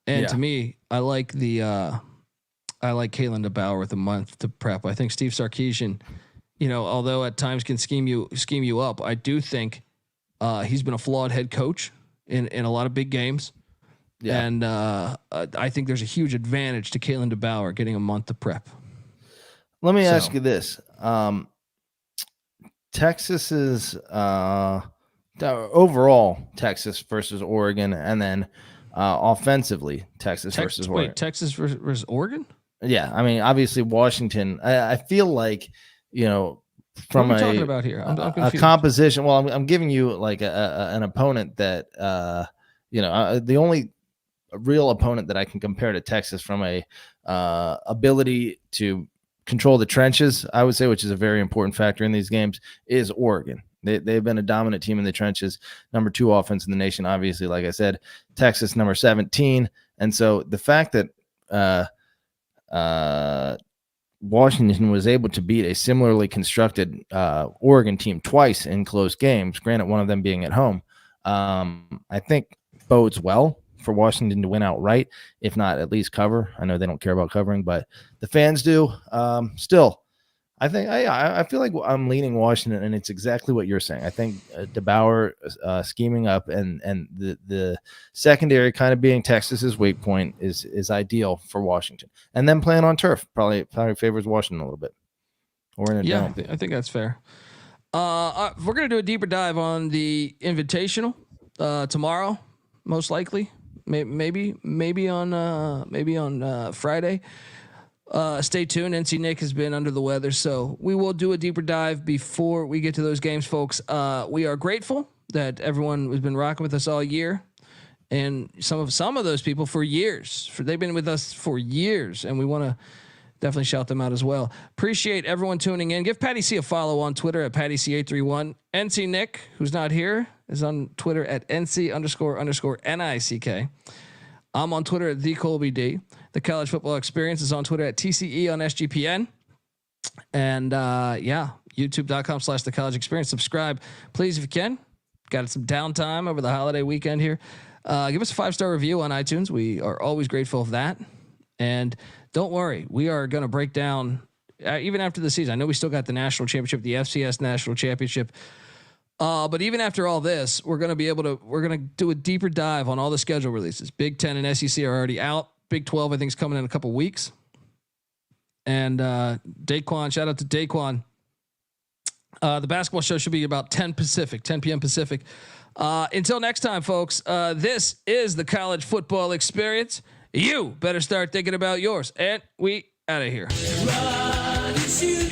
And to me, I like Kalen DeBauer with a month to prep. I think Steve Sarkisian, although at times can scheme you up, I do think he's been a flawed head coach in a lot of big games. Yeah. And I think there's a huge advantage to Kalen DeBauer getting a month to prep. Let me ask you this. Texas's overall Texas versus Oregon, and then offensively Texas versus Oregon. Wait, Texas versus Oregon? Yeah. I mean, obviously Washington, I feel like, from what are we talking about here? a composition. Well, I'm giving you like an opponent that, the only real opponent that I can compare to Texas from a ability to control the trenches, I would say, which is a very important factor in these games, is Oregon. They've been a dominant team in the trenches, number 2 offense in the nation. Obviously, like I said, Texas number 17. And so the fact that Washington was able to beat a similarly constructed Oregon team twice in close games, granted one of them being at home, I think bodes well for Washington to win outright, if not at least cover. I know they don't care about covering, but the fans do. Still, I think I feel like I'm leaning Washington, and it's exactly what you're saying. I think DeBauer scheming up and the secondary kind of being Texas's weak point is ideal for Washington, and then playing on turf probably favors Washington a little bit. Or in a dome. I think that's fair. We're gonna do a deeper dive on the Invitational tomorrow, most likely. Maybe on Friday. Stay tuned. NC Nick has been under the weather, so we will do a deeper dive before we get to those games, folks. We are grateful that everyone has been rocking with us all year, and some of those people for years. They've been with us for years, and we want to definitely shout them out as well. Appreciate everyone tuning in. Give Patty C a follow on Twitter at PattyC831. NC Nick, who's not here, is on Twitter at NC__NICK. I'm on Twitter at TheColbyD. The College Football Experience is on Twitter at TCE on SGPN. And YouTube.com/The College Experience. Subscribe, please, if you can. Got some downtime over the holiday weekend here. Give us a 5-star review on iTunes. We are always grateful of that. And don't worry, we are going to break down even after the season. I know we still got the national championship, the FCS national championship. But even after all this, we're going to do a deeper dive on all the schedule releases. Big 10 and SEC are already out. Big 12, I think, is coming in a couple weeks. And Daquan, shout out to Daquan. The basketball show should be about 10 p.m. Pacific. Until next time, folks, this is the College Football Experience. You better start thinking about yours. And we out of here. Run and shoot.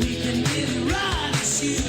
We can really run and shoot.